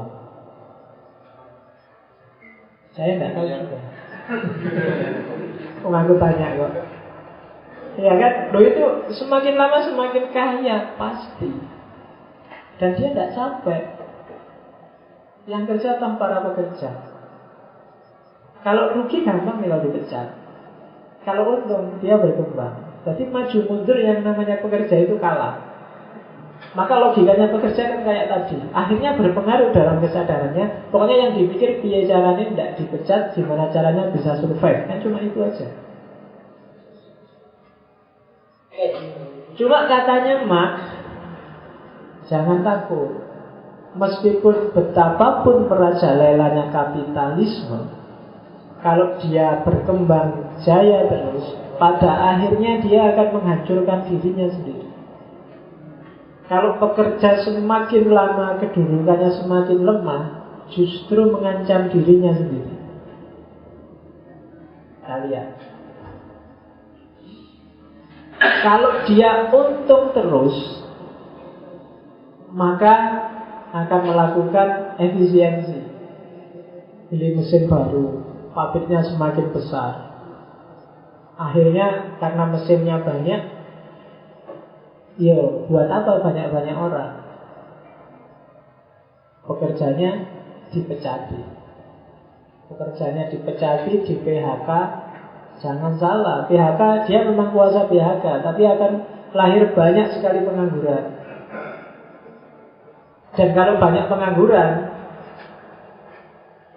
Saya tidak tahu juga. Aku tanya kok. Ya kan? Loh, itu semakin lama semakin kaya pasti. Dan dia tidak capek. Yang kerja tanpa para pekerja. Kalau rugi gampang kalau dipecat. Kalau untung dia berkembang. Jadi maju mundur yang namanya pekerja itu kalah. Maka logikanya pekerja kan kayak tadi. Akhirnya berpengaruh dalam kesadarannya. Pokoknya yang dipikir biaya caranya tidak dipecat, gimana caranya bisa survive. Kan cuma itu aja. Cuma katanya Marx, jangan takut. Meskipun betapapun merajalelanya kapitalisme, kalau dia berkembang jaya terus, pada akhirnya dia akan menghancurkan dirinya sendiri. Kalau pekerja semakin lama kedudukannya semakin lemah, justru mengancam dirinya sendiri. Kalian. Kalau dia untung terus, maka akan melakukan efisiensi. Beli mesin baru, pabriknya semakin besar. Akhirnya karena mesinnya banyak, yo, buat apa banyak-banyak orang? Pekerjanya dipecati. Pekerjanya dipecati, di PHK. Jangan salah, PHK dia memang kuasa PHK, tapi akan lahir banyak sekali pengangguran. Dan kalau banyak pengangguran,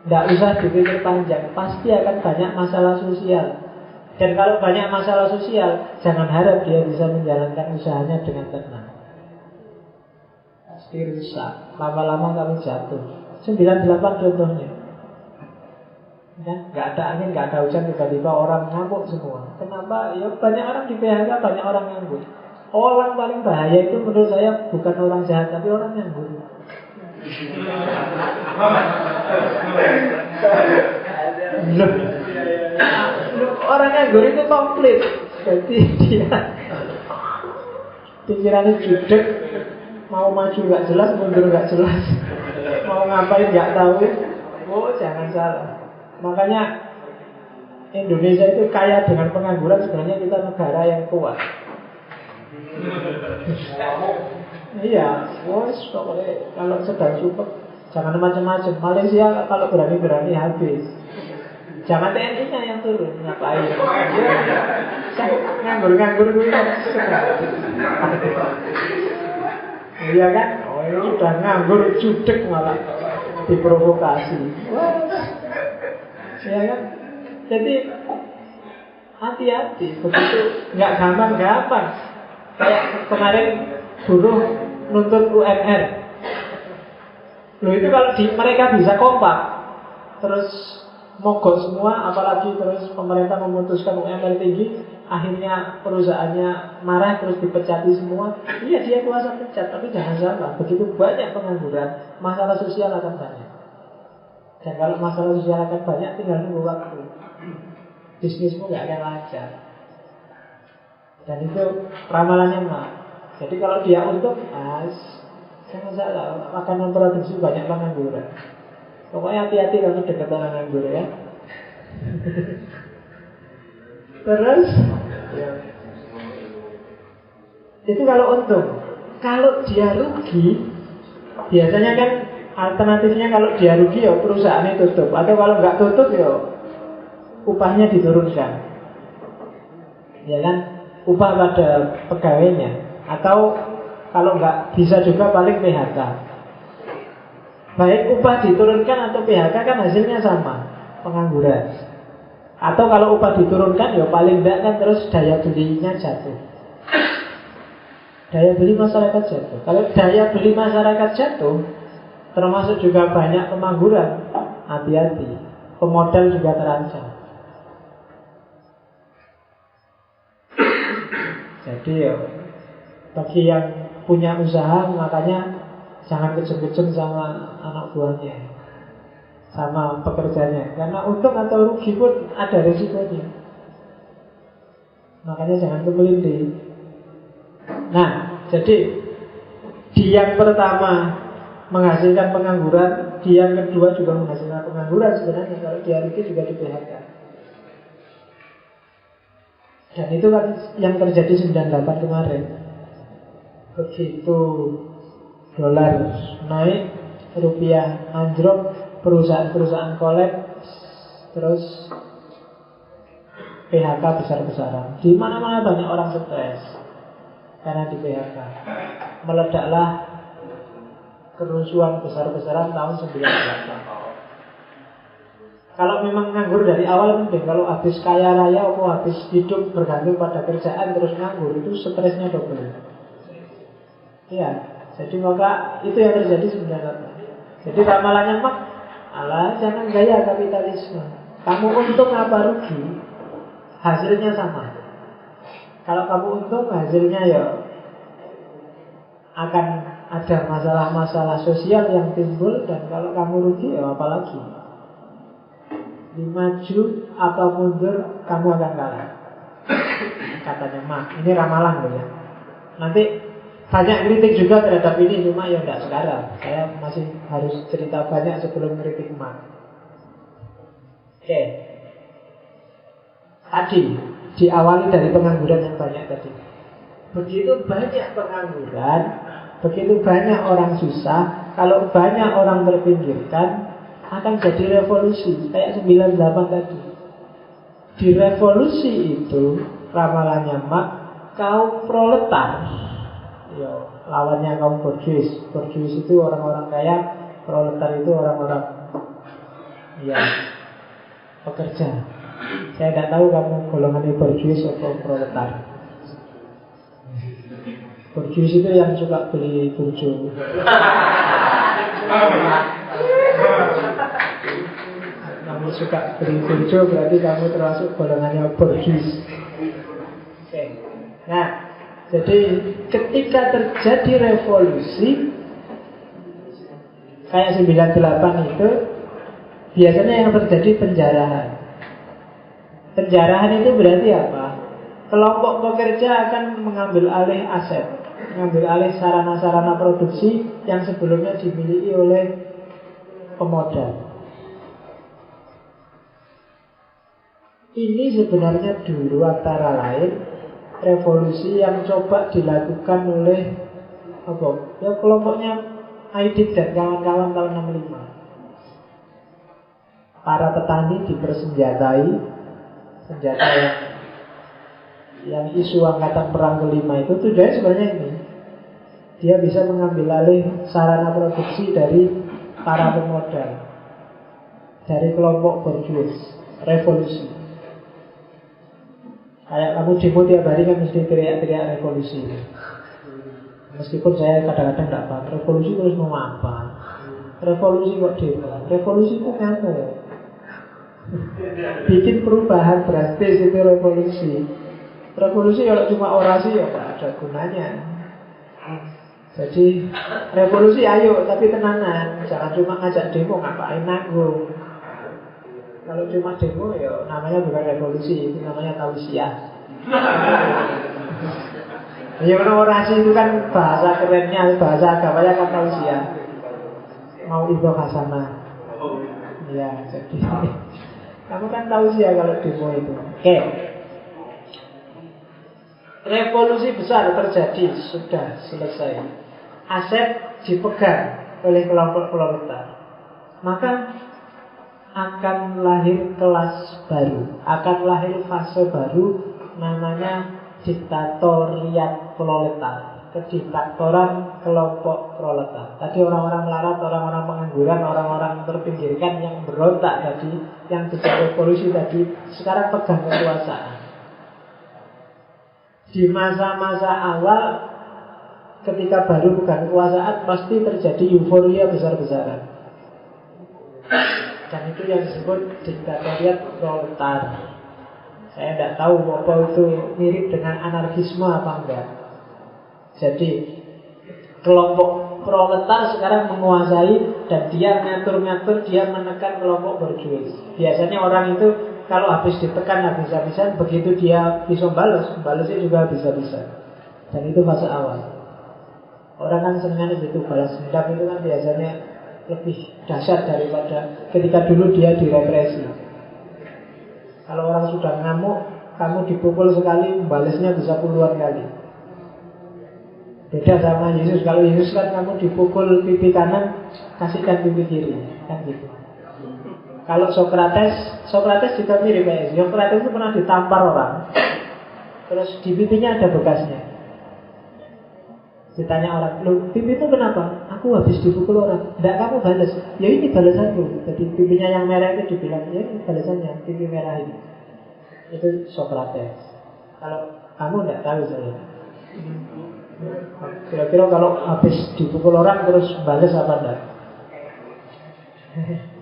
tidak usah dipikir panjang, pasti akan banyak masalah sosial. Dan kalau banyak masalah sosial, jangan harap dia bisa menjalankan usahanya dengan tenang. Pasti rusak. Lama-lama kamu jatuh. 98 contohnya. Ya, nggak ada angin, nggak ada hujan, tiba-tiba orang ngamuk semua. Kenapa? Ya banyak orang di PHK, banyak orang nganggur. Orang paling bahaya itu menurut saya bukan orang jahat, tapi orang nganggur. Orang nganggur itu komplit. Jadi dia pikirannya judek, mau maju nggak jelas, mundur nggak jelas, mau ngapain nggak tahu. Oh, jangan salah. Makanya Indonesia itu kaya dengan pengangguran. Sebenarnya kita negara yang kuat. Iya, pokoknya kalau sedang super jangan macam-macam. Malaysia kalau berani-berani habis. Jangan TNI-nya yang turun, ngapain? Nganggur-nganggur dulu. Iya kan? Oh, ini sudah nganggur, judek malah diprovokasi. Ya kan? Jadi hati-hati, begitu nggak gampang-gampang. Kayak kemarin buruh nuntut UMR. Loh itu kalau mereka bisa kompak, terus mogok semua, apalagi terus pemerintah memutuskan UMR tinggi, akhirnya perusahaannya marah terus dipecati semua. Iya dia kuasa pecat, tapi jangan salah, begitu banyak pengangguran, masalah sosial akan banyak. Dan kalau masalah sosial akan banyak, tinggal nunggu waktu. Bisnismu gak akan lancar. Dan itu ramalannya mah. Jadi kalau dia untung, jangan salah, akan memproduksi banyak pengangguran. Pokoknya hati-hati kalau dekat orang nganggur ya. Terus itu kalau untung. Kalau dia rugi, biasanya kan alternatifnya kalau dia rugi ya perusahaannya tutup. Atau kalau nggak tutup ya upahnya diturunkan. Ya kan? Upah pada pegawainya. Atau kalau nggak bisa juga paling PHK. Baik upah diturunkan atau PHK kan hasilnya sama, pengangguran. Atau kalau upah diturunkan ya paling tidak kan terus daya belinya jatuh. Daya beli masyarakat jatuh. Kalau daya beli masyarakat jatuh, termasuk juga banyak pengangguran, hati-hati. Pemodal juga terancam. Jadi ya, bagi yang punya usaha makanya jangan kejem-kejem sama anak buahnya, sama pekerjanya. Karena untung atau rugi pun ada risikonya. Makanya jangan kemelinding. Nah, jadi di yang pertama menghasilkan pengangguran, di yang kedua juga menghasilkan pengangguran sebenarnya. Kalau dia rugi juga di PHK. Dan itu kan yang terjadi 98 kemarin. Begitu dolar naik, rupiah anjlok, perusahaan-perusahaan kolaps, terus PHK besar-besaran. Di mana-mana banyak orang stres karena di PHK. Meledaklah kerusuhan besar-besaran tahun 98. Kalau memang nganggur dari awal penting. Kalau habis kaya raya atau habis hidup bergantung pada kerjaan terus nganggur, itu stresnya double. Iya. Jadi maka itu yang terjadi sebenarnya. Jadi ramalannya mak, alah jangan gaya kapitalisme. Kamu untung apa rugi, hasilnya sama. Kalau kamu untung hasilnya ya akan ada masalah-masalah sosial yang timbul, dan kalau kamu rugi ya apalagi. Maju atau mundur kamu akan kalah, katanya Marx. Ini ramalan loh ya. Nanti banyak kritik juga terhadap ini, cuma ya enggak sekarang. Saya masih harus cerita banyak sebelum kritik Marx. Oke. Tadi diawali dari pengangguran yang banyak tadi. Begitu banyak pengangguran, begitu banyak orang susah, kalau banyak orang terpinggirkan, akan jadi revolusi. Kayak 98 tadi. Di revolusi itu, ramalannya Marx, kaum proletar, lawannya kaum borjuis. Borjuis itu orang-orang kaya, proletar itu orang-orang pekerja. Saya tidak tahu kamu golongan borjuis atau proletar. Borjuis itu yang suka beli burjo. Kamu suka beli burjo berarti kamu termasuk golongannya borjuis. Oke. Nah, jadi ketika terjadi revolusi kayak 98 itu, biasanya yang terjadi penjarahan. Penjarahan itu berarti apa? Kelompok pekerja akan mengambil alih aset, mengambil alih sarana-sarana produksi yang sebelumnya dimiliki oleh pemodal. Ini sebenarnya dulu antara lain revolusi yang coba dilakukan oleh kelompoknya Aidit dan kawan-kawan tahun 65. Para petani dipersenjatai, senjata yang isu angkatan perang kelima itu tujuannya sebenarnya ini. Dia bisa mengambil alih sarana produksi dari para pemodal, dari kelompok borjuis. Revolusi. Kayak kamu demo tiap hari kan mesti teriak-teriak revolusi. Meskipun saya kadang-kadang tidak paham revolusi terus mau apa. Revolusi kok demo? Revolusi itu apa? Bikin perubahan drastis itu revolusi. Revolusi kalau cuma orasi ya tidak ada gunanya. Jadi revolusi ayo tapi tenangan. Jangan cuma ngajak demo, ngapain nanggung. Kalau cuma demo ya namanya bukan revolusi, itu namanya tausiah. Ya karena orasi itu kan bahasa kerennya, bahasa agamanya kan tausiah. Mau ibu hasanah. Ya, jadi kamu kan tausiah kalau demo itu. Oke. Revolusi besar terjadi, sudah selesai. Aset dipegang oleh kelompok proletar. Maka akan lahir kelas baru, akan lahir fase baru, namanya diktatoriat proletar, kediktatoran kelompok proletar. Tadi orang-orang melarat, orang-orang pengangguran, orang-orang terpinggirkan yang berontak tadi, yang tidak revolusi tadi, sekarang pegang kekuasaan. Di masa-masa awal ketika baru pegang kekuasaan pasti terjadi euforia besar-besaran. Dan itu yang disebut diktatoriat proletar. Saya tidak tahu apa itu mirip dengan anarkisme apa enggak. Jadi kelompok proletar sekarang menguasai, dan dia ngatur-ngatur, dia menekan kelompok borjuis. Biasanya orang itu kalau habis ditekan habis-habisan, begitu dia bisa balasnya juga habis-habisan. Dan itu fase awal. Orang kan senangnya begitu, balas dendam itu kan biasanya lebih dahsyat daripada ketika dulu dia direpresi. Kalau orang sudah ngamuk, kamu dipukul sekali, balasnya bisa puluhan kali. Beda sama Yesus. Kalau Yesus kan kamu dipukul pipi kanan, kasihkan pipi kiri, kan gitu. Kalau Sokrates juga mirip kayak Yesus. Sokrates itu pernah ditampar orang, terus di pipinya ada bekasnya. Ditanya orang, "Loh, pipimu kenapa?" "Aku habis dipukul orang." "Enggak, kamu balas." "Ya ini balasanku." Jadi pipinya yang merah itu dibilang, "Ya ini balasannya, pipi merah ini." Itu Sokrates. Kalau kamu enggak tahu saya. Kira-kira kalau habis dipukul orang terus balas apa enggak?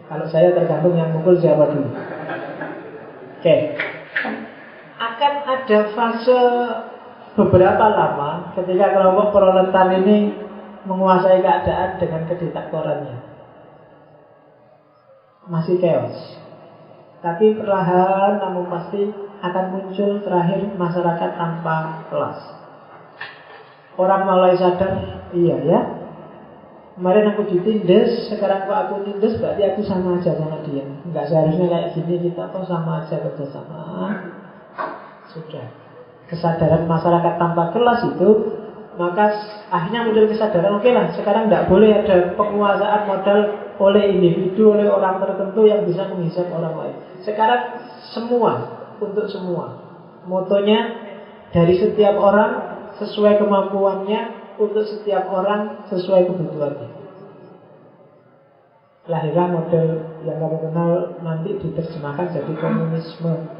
Kalau saya tergantung yang mukul siapa dulu. Oke. Akan ada fase beberapa lama ketika kelompok proletar ini menguasai keadaan dengan kediktatornya. Masih chaos. Tapi perlahan namun pasti akan muncul terakhir masyarakat tanpa kelas. Orang mulai sadar, iya ya, kemarin aku ditindas, sekarang kok aku tindas, berarti aku sama aja sama dia. Enggak seharusnya kayak gini, kita kok sama aja kerjasama. Sudah. Kesadaran masyarakat tanpa kelas itu, maka akhirnya muncul kesadaran, oke lah, sekarang tidak boleh ada penguasaan modal oleh individu, oleh orang tertentu yang bisa menghisap orang lain. Sekarang semua, untuk semua. Motonya dari setiap orang sesuai kemampuannya, untuk setiap orang sesuai kebutuhannya. Lahirlah model yang kamu kenal nanti diterjemahkan jadi komunisme.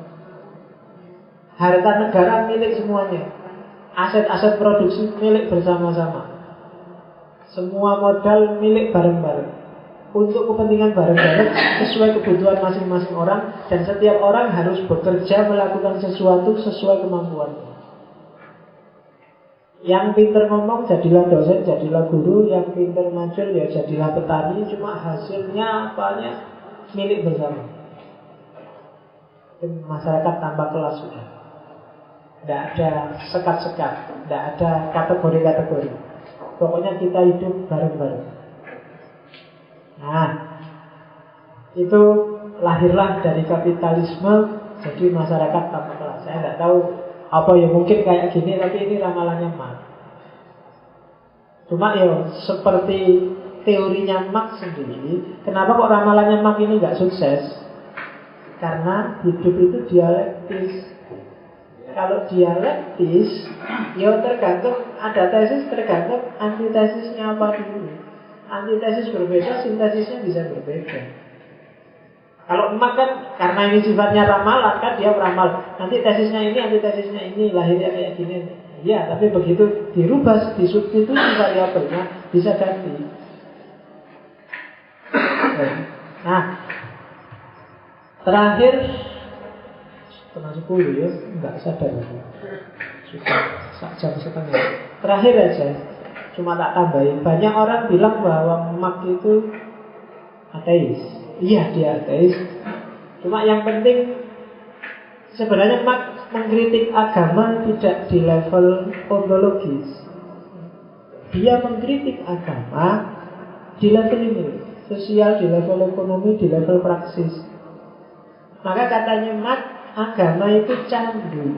Harta negara milik semuanya, aset-aset produksi milik bersama-sama, semua modal milik bareng-bareng, untuk kepentingan bareng-bareng sesuai kebutuhan masing-masing orang. Dan setiap orang harus bekerja melakukan sesuatu sesuai kemampuannya. Yang pinter ngomong jadilah dosen, jadilah guru. Yang pinter majul ya jadilah petani. Cuma hasilnya apanya milik bersama. Masyarakat tanpa kelas sudah. Tidak ada sekat-sekat, tidak ada kategori-kategori. Pokoknya kita hidup bareng-bareng. Nah, itu lahirlah dari kapitalisme jadi masyarakat tanpa kelas. Saya tidak tahu apa ya, mungkin kayak gini, tapi ini ramalannya Marx. Cuma ya seperti teorinya Marx sendiri. Kenapa kok ramalannya Marx ini nggak sukses? Karena hidup itu dialektis. Kalau dialektis, ya tergantung, ada tesis tergantung antitesisnya apa dulu. Antitesis berbeda, sintesisnya bisa berbeda. Kalau emak kan, karena ini sifatnya ramalan, kan dia meramal nanti tesisnya ini, antitesisnya ini, lahirnya kayak gini. Ya, tapi begitu dirubah, disubstitusi variabelnya, bisa ganti. Nah, terakhir setengah 10 ya, nggak sadar lagi. Sudah jam setengah. Terakhir aja, cuma tak tambahin. Banyak orang bilang bahwa Marx itu ateis. Iya, dia ateis. Cuma yang penting sebenarnya Marx mengkritik agama tidak di level ontologis. Dia mengkritik agama di level ini, sosial, di level ekonomi, di level praksis. Maka katanya Marx, agama itu candu,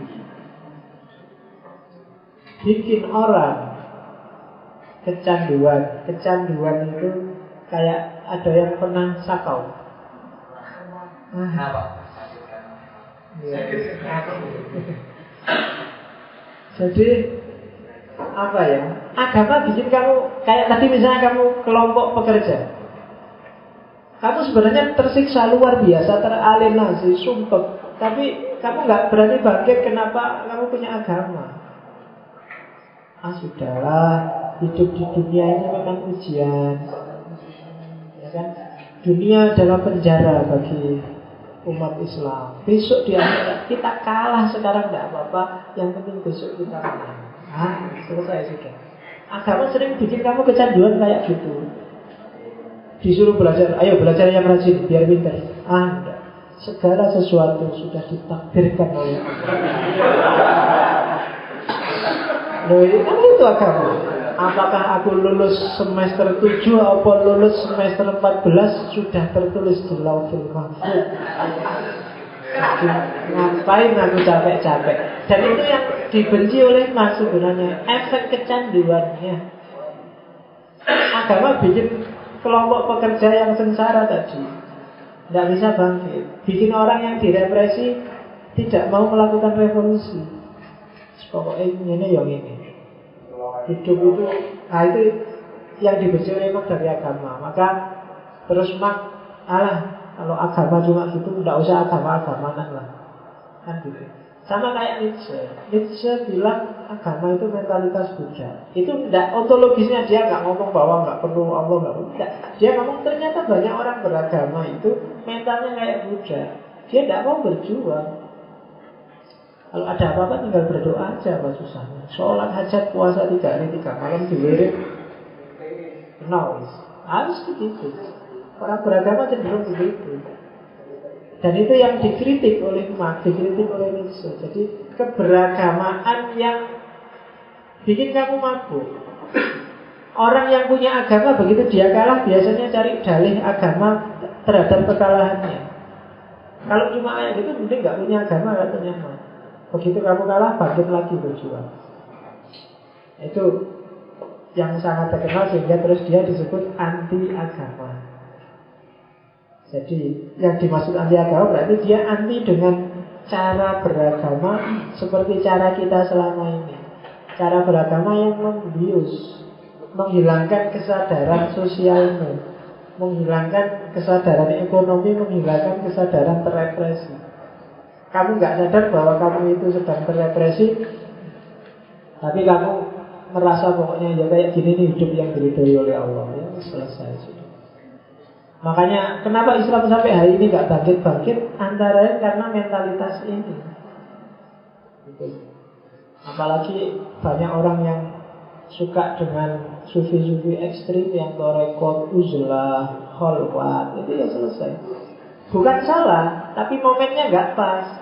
bikin orang kecanduan. Kecanduan itu kayak ada yang pernah sakau. Jadi apa ya? Agama bikin kamu kayak tadi misalnya kamu kelompok pekerja. Kamu sebenarnya tersiksa luar biasa, teralienasi, sumpah. Tapi kamu nggak berani bangkit. Kenapa? Kamu punya agama. Sudahlah, hidup di dunia ini memang ujian, ya kan? Dunia adalah penjara bagi umat Islam. Besok di akhirat kita kalah, sekarang tidak apa-apa. Yang penting besok kita menang. Selesai sudah. Agama sering bikin kamu kecanduan kayak gitu. Disuruh belajar, ayo belajar yang rajin biar pintar. Enggak. Segala sesuatu sudah ditakdirkan oleh Allah. Loh, kan itu agama. Apakah aku lulus semester 7 atau lulus semester 14 sudah tertulis di Lauhul Mahfuz. Ngapain aku capek-capek? Dan itu yang dibenci oleh Mas sebenarnya, efek kecanduannya. Agama bikin kelompok pekerja yang sengsara tadi tidak bisa bangkit, bikin orang yang direpresi tidak mau melakukan revolusi. Pokoknya ini yang ini. Hidup itu, itu yang dibenci oleh Marx dari agama. Maka terus Marx, kalau agama cuma gitu, tidak usah agama-agamanan lah. Kan gitu. Sama kayak Nietzsche. Nietzsche bilang agama itu mentalitas Buddha. Itu tidak ontologisnya, dia nggak ngomong bahwa nggak perlu Allah, nggak perlu. Dia ngomong ternyata banyak orang beragama itu mentalnya kayak Buddha. Dia tidak mau berjuang. Kalau ada apa-apa tinggal berdoa aja, apa susahnya. Sholat hajat, puasa 3 hari 3 malam diwirid. no, harus begitu. Orang beragama cenderung begitu. Dan itu yang dikritik oleh Marx, dikritik oleh Nietzsche. Jadi keberagamaan yang bikin kamu mabuk. Orang yang punya agama begitu dia kalah biasanya cari dalih agama terhadap kekalahannya. Kalau cuma kayak gitu mending gak punya agama, gak punya nyaman. Begitu kamu kalah bangkit lagi berjuang. Itu yang sangat terkenal sehingga terus dia disebut anti agama. Jadi yang dimaksud anti agama berarti dia anti dengan cara beragama seperti cara kita selama ini. Cara beragama yang membius, menghilangkan kesadaran sosialmu, menghilangkan kesadaran ekonomi, menghilangkan kesadaran terrepresi. Kamu nggak sadar bahwa kamu itu sedang terrepresi, tapi kamu merasa pokoknya ya kayak gini nih hidup yang diridhoi oleh Allah. Ya selesai sudah. Makanya kenapa Islam sampai hari ini gak bangkit-bangkit, antara lain karena mentalitas ini. Gitu. Apalagi banyak orang yang suka dengan sufi-sufi ekstrim yang torekot, uzlah, kholwat, itu ya selesai. Bukan salah, tapi momennya gak pas.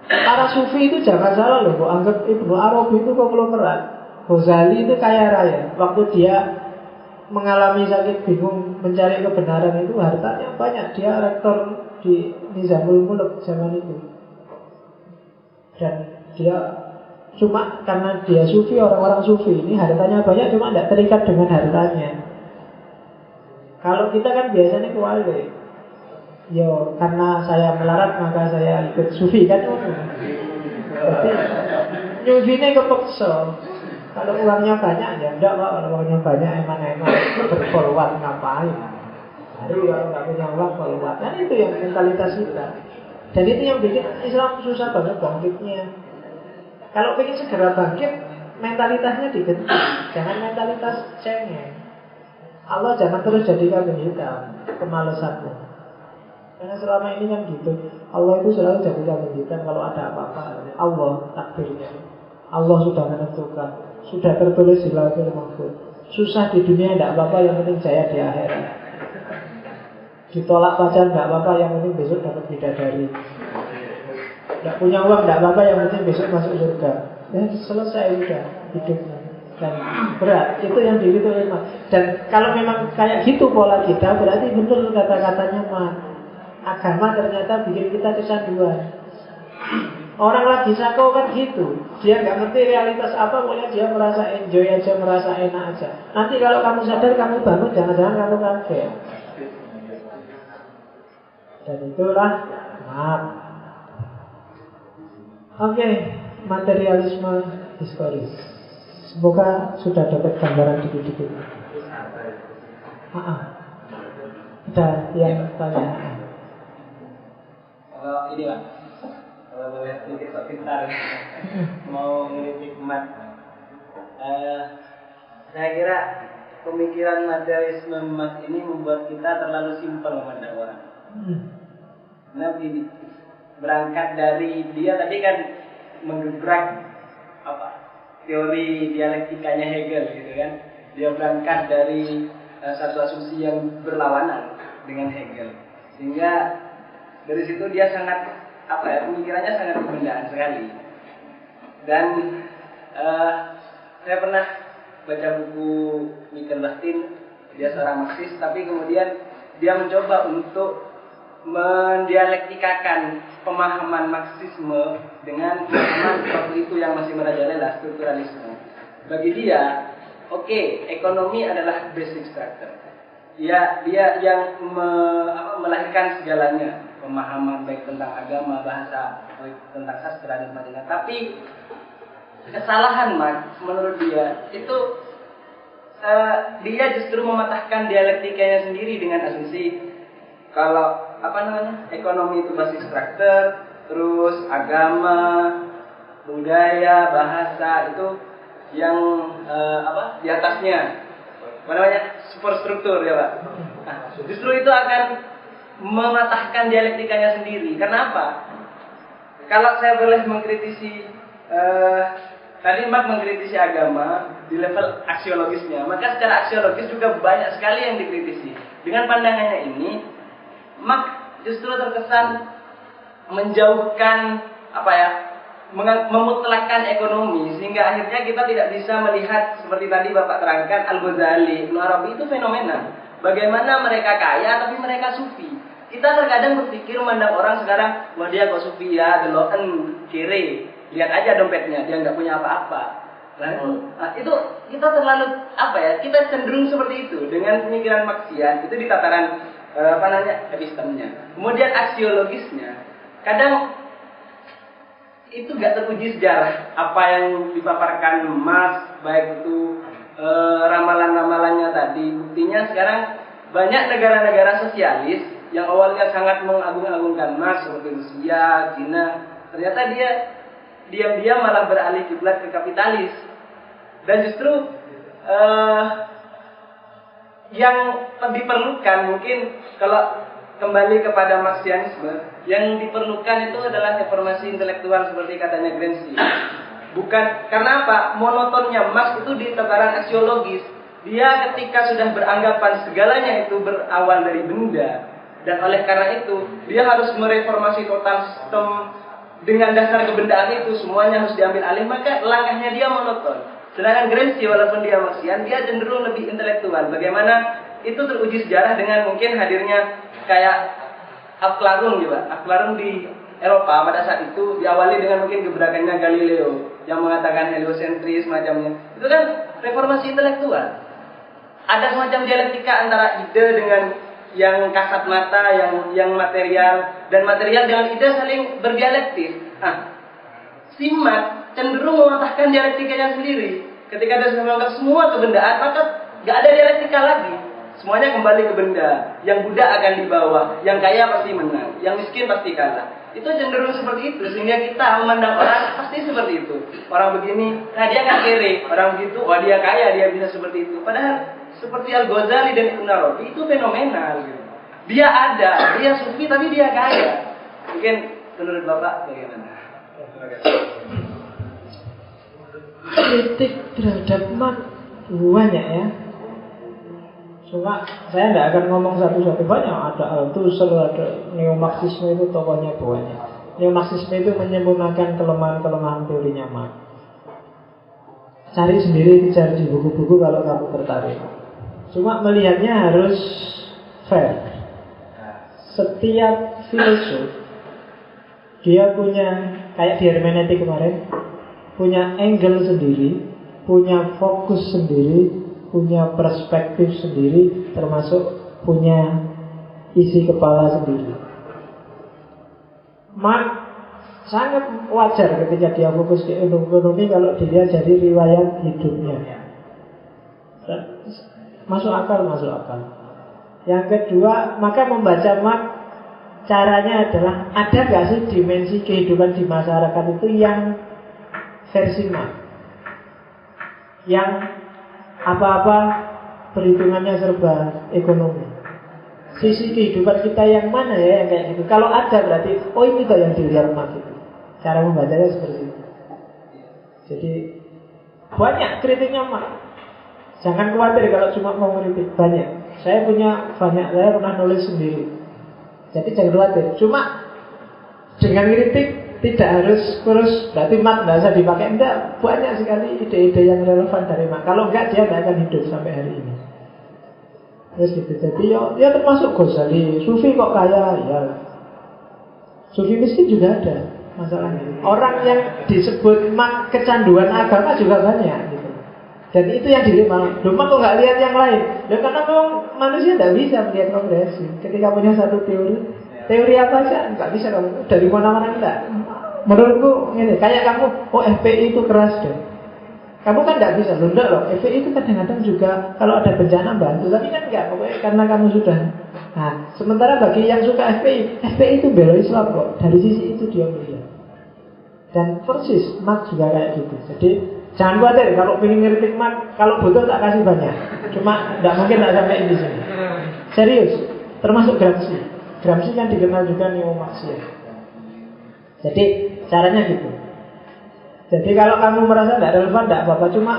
Para sufi itu jangan salah loh, anggap Ibnu Arabi itu konglomerat, Ghazali itu kaya raya. Waktu dia mengalami sakit bingung mencari kebenaran itu hartanya banyak. Dia rektor di Nizamul Mulk zaman itu. Dan dia cuma karena dia sufi, orang-orang sufi ini hartanya banyak cuma tidak terikat dengan hartanya. Kalau kita kan biasanya kewalik. Yo, karena saya melarat maka saya ikut sufi kan. Jadi nyufinya kepeksa. Kalau uangnya banyak ya enggak Pak, kalau uangnya banyak emang-emang berfolwat ngapain. Jadi kalau nggak punya uang folwat, kan itu yang mentalitas kita. Dan itu yang bikin Islam susah banget bangkitnya. Kalau pengen segera bangkit, mentalitasnya diganti. Jangan mentalitas cengeng. Allah jangan terus jadi kambing hitam, kemalasanmu. Karena selama ini kan gitu. Allah itu selalu jadi kambing hitam kalau ada apa-apa. Allah takdirnya. Allah sudah menentukan, sudah tertulis di Lauhul Mahfuz. Susah di dunia tidak apa-apa, yang penting jaya di akhirat. Ditolak pacar tidak apa-apa, yang penting besok dapat bidadari. Tidak punya uang tidak apa-apa, yang penting besok masuk surga. Ya selesai udah hidupnya. Dan berat, itu yang diri itu memang. Dan kalau memang kayak gitu pola kita, berarti betul kata-katanya mah. Agama ternyata bikin kita kecanduan. Orang lagi sako kan gitu. Dia nggak ngerti realitas apa, pokoknya dia merasa enjoy aja, merasa enak aja. Nanti kalau kamu sadar, kamu bangun, jangan-jangan kamu kaget. Dan itulah maaf. Oke, materialisme historis. Semoga sudah dapat gambaran dikit-dikit. Ada yang tanya? Kalau ini Pak, kalau boleh sedikit sok pintar mau ngelitik emas. Saya kira pemikiran materialisme emas ini membuat kita terlalu simpel memandang orang. Nah, ini berangkat dari dia tadi kan menggebrak teori dialektikanya Hegel gitu kan. Dia berangkat dari satu asumsi yang berlawanan dengan Hegel, sehingga dari situ dia sangat pemikirannya sangat kebendaan sekali. Dan saya pernah baca buku Michael Bastin, dia seorang Marxis, tapi kemudian dia mencoba untuk mendialektikakan pemahaman Marxisme dengan pemahaman waktu itu yang masih merajalela, strukturalisme. Bagi dia, ekonomi adalah basic structure. Dia yang melahirkan segalanya, pemahaman baik tentang agama, bahasa, baik tentang sastra dan sebagainya. Tapi kesalahan Marx menurut dia itu dia justru mematahkan dialektikanya sendiri dengan asumsi kalau ekonomi itu basis struktur, terus agama, budaya, bahasa itu yang di atasnya superstruktur ya Pak. Nah, justru itu akan mematahkan dialektikanya sendiri. Kenapa? Kalau saya boleh mengkritisi tadi Marx mengkritisi agama di level aksiologisnya, maka secara aksiologis juga banyak sekali yang dikritisi. Dengan pandangannya ini, Marx justru terkesan menjauhkan memutlakkan ekonomi, sehingga akhirnya kita tidak bisa melihat seperti tadi Bapak terangkan Al-Ghazali, Ibnu Arabi itu fenomenal. Bagaimana mereka kaya tapi mereka sufi. Kita terkadang berpikir memandang orang sekarang, wah dia kok sufi ya, deloken kere, lihat aja dompetnya, dia nggak punya apa-apa. Nah, itu kita terlalu kita cenderung seperti itu dengan pemikiran Marxian itu di tataran epistemnya. Kemudian aksiologisnya, kadang itu gak teruji sejarah apa yang dipaparkan Marx, baik itu ramalan-ramalannya tadi. Buktinya sekarang banyak negara-negara sosialis yang awalnya sangat mengagung-agungkan Marx seperti Rusia, Cina, ternyata dia diam-diam malah beralih kiblat ke kapitalis. Dan justru yang diperlukan mungkin kalau kembali kepada Marxianisme, yang diperlukan itu adalah reformasi intelektual seperti katanya Gramsci. Bukan karena apa? Monotonnya Marx itu di tataran aksiologis. Dia ketika sudah beranggapan segalanya itu berawal dari benda, dan oleh karena itu dia harus mereformasi total sistem dengan dasar kebendaan itu, semuanya harus diambil alih, maka langkahnya dia monoton. Sedangkan Gramsci walaupun dia Marxian, dia cenderung lebih intelektual. Bagaimana itu teruji sejarah dengan mungkin hadirnya kayak Aflatun juga. Aflatun di Eropa pada saat itu diawali dengan mungkin gebrakannya Galileo yang mengatakan heliosentris macamnya. Itu kan reformasi intelektual. Ada semacam dialektika antara ide dengan yang kasat mata, yang material, dan material dengan ide saling berdialektis. Si Marx cenderung mematahkan dialektikanya sendiri. Ketika dia sudah menganggap semua kebendaan, maka gak ada dialektika lagi. Semuanya kembali ke benda. Yang budak akan dibawa, yang kaya pasti menang, yang miskin pasti kalah. Itu cenderung seperti itu, sehingga kita memandang orang pasti seperti itu. Orang begini, nah dia kan kere. Orang begitu, wah dia kaya, dia bisa seperti itu. Padahal seperti Al-Ghazali dan Ibnu Arabi itu fenomenal gitu. Dia ada, dia sufi tapi dia kaya. Mungkin menurut Bapak bagaimana? Kritik terhadap Marx banyak ya. Cuma saya tidak akan ngomong satu-satu, banyak. Ada Althusser, ada neo-Marxisme, itu tokohnya banyak. Neo-Marxisme itu menyempurnakan kelemahan-kelemahan teorinya Marx. Cari sendiri, cari di buku-buku kalau kamu tertarik. Cuma melihatnya harus fair. Setiap filsuf dia punya, kayak di hermeneutik kemarin, punya angle sendiri, punya fokus sendiri, punya perspektif sendiri, termasuk punya isi kepala sendiri. Marx sangat wajar ketika dia fokus ke ekonomi kalau dilihat dari riwayat hidupnya. Masuk akal. Yang kedua, maka membaca Marx caranya adalah ada gak sih dimensi kehidupan di masyarakat itu yang versi Marx, yang apa-apa perhitungannya serba ekonomi. Sisi kehidupan kita yang mana ya yang kayak gitu. Kalau ada berarti ini tuh yang dilihat Marx itu. Cara membacanya seperti itu. Jadi banyak kritiknya Marx. Jangan khawatir kalau cuma mau kritik, banyak. Saya pernah nulis sendiri. Jadi jangan khawatir. Cuma dengan kritik tidak harus terus berarti Marx tidak usah dipakai. Enggak, banyak sekali ide-ide yang relevan dari Marx. Kalau enggak dia tidak akan hidup sampai hari ini. Terus gitu. Jadi ya termasuk Ghazali. Sufi kok kaya? Ya. Sufi miskin juga ada masalahnya. Orang yang disebut Marx kecanduan agama juga banyak gitu. Dan itu yang dilihat Marx. Marx kok nggak lihat yang lain? Ya karena memang manusia tidak bisa melihat progresi. Ketika punya satu teori apa aja nggak bisa kamu dari mana-mana enggak. Menurutku ini kayak kamu, FPI itu keras deh. Kamu kan nggak bisa, enggak loh. FPI itu kadang-kadang juga kalau ada bencana bantu, tapi kan enggak, pokoknya karena kamu sudah. Nah, sementara bagi yang suka FPI itu bela Islam kok. Dari sisi itu dia melihat. Dan persis Marx juga kayak gitu. Jadi jangan khawatir kalau pengen ngeritik Marx, kalau butuh tak kasih banyak. Cuma nggak mungkin tak sampai di sini. Serius, termasuk Gramsci. Gramsci kan dikenal juga neo-Marxian. Jadi caranya gitu. Jadi kalau kamu merasa tidak relevan, tidak apa-apa. Cuma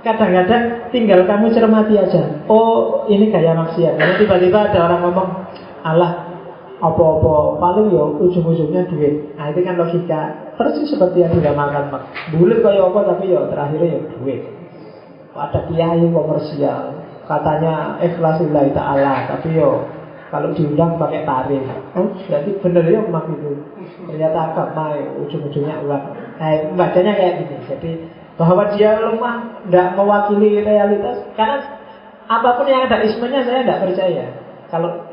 kadang-kadang tinggal kamu cermati aja. Oh, ini gaya maksiat. Karena tiba-tiba ada orang ngomong, alah, apa-apa, paling ya ujung-ujungnya duit. Nah itu kan logika. Persis seperti yang diramalkan Pak. Bulat kayak apa, tapi ya terakhirnya ya duit. Ada kiai komersial, katanya ikhlasillahi ta'ala, tapi yo kalau diundang pakai tarif. Oh, berarti bener ya mak itu. Ternyata agama ya, ujung-ujungnya uang. Bacanya kayak gini. Jadi bahwa dia lemah, tidak mewakili realitas. Karena apapun yang ada ismenya saya tidak percaya. Kalau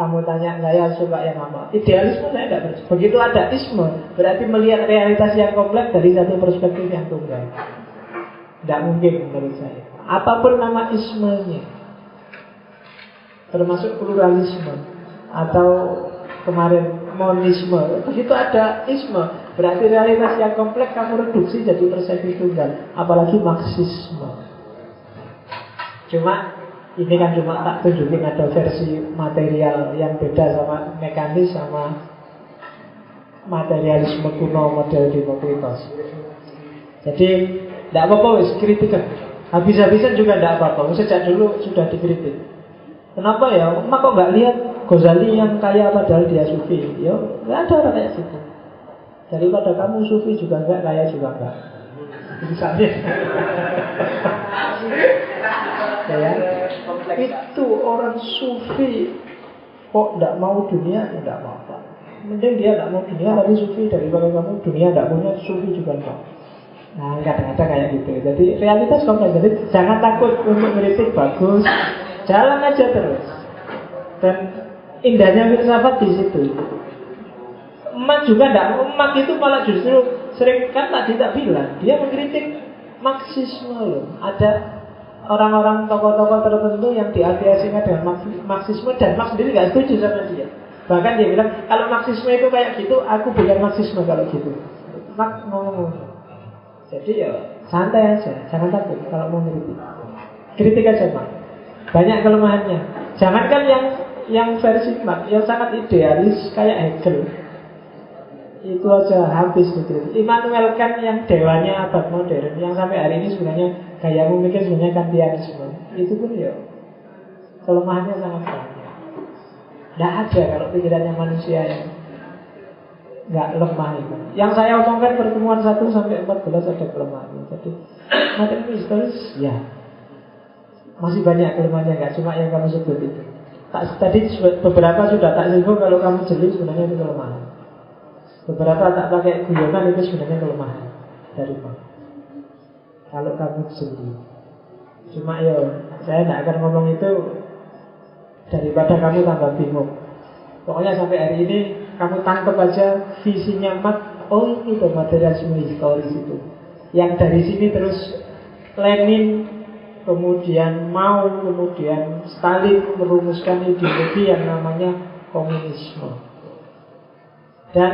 kamu tanya saya suka yang apa, idealisme saya tidak percaya. Begitu ada isme, berarti melihat realitas yang kompleks dari satu perspektif yang tunggal. Tidak mungkin menurut saya. Apapun nama ismenya, termasuk pluralisme atau kemarin monisme, begitu ada isme, berarti realitas yang kompleks kamu reduksi jadi persepsi tunggal. Apalagi marxisme. Cuma ini kan cuma tak tunjukin ada versi material yang beda sama mekanis sama materialisme kuno model Demokritos. Jadi tidak apa-apa wis kritikan. Habis-habisan juga tidak apa-apa. Sejak dulu sudah dikritik. Kenapa ya? Emak kok nggak lihat Ghazali yang kaya padahal dia sufi? Ya nggak ada orang kayak gitu. Daripada kamu sufi juga enggak, kaya juga enggak. Misalnya ya, itu orang sufi kok tidak mau dunia, tidak apa-apa. Mending dia tidak mau dunia tapi sufi, daripada kamu dunia tidak punya, sufi juga enggak. Nah kadang-kadang kayak gitu. Jadi realitas kompleks. Jadi jangan takut untuk kritik, bagus, jalan aja terus. Dan indahnya filsafat di situ. Emak juga tidak, emak itu malah justru sering, kan tadi tak bilang, dia mengkritik Marxisme loh. Ada orang-orang tokoh-tokoh tertentu yang diafiliasikan dengan Marxisme, dan Marx sendiri nggak setuju sama dia. Bahkan dia bilang, kalau Marxisme itu kayak gitu, aku bukan Marxisme kalau gitu. Marx ngomong. Jadi ya santai aja, jangan takut kalau mau kritik. Kritik aja Marx. Banyak kelemahannya. Jangankan yang versi Marx, yang sangat idealis kayak Hegel, itu aja habis dikritik. Immanuel Kant yang dewanya abad modern, yang sampai hari ini sebenarnya gaya memikir sebenarnya Kantianisme, itu pun ya kelemahannya sangat banyak. Tidak ada kalau pikirannya manusia yang nggak lemah itu. Yang saya omongkan pertemuan 1 sampai 14 ada kelemahannya. Jadi materi historis ya masih banyak kelemahannya, nggak cuma yang kamu sebut itu. Tadi beberapa sudah tak sebut, kalau kamu jeli sebenarnya itu kelemahan. Beberapa tak pakai guyonan itu sebenarnya kelemahan dari Marx. Kalau kamu jeli. Cuma ya saya tidak akan ngomong itu daripada kamu tambah bingung. Pokoknya sampai hari ini kamu tangkap aja visinya Marx. Oh ini tuh materialisme historis itu. Yang dari sini terus Lenin, kemudian Mao, kemudian Stalin merumuskan ideologi yang namanya komunisme. Dan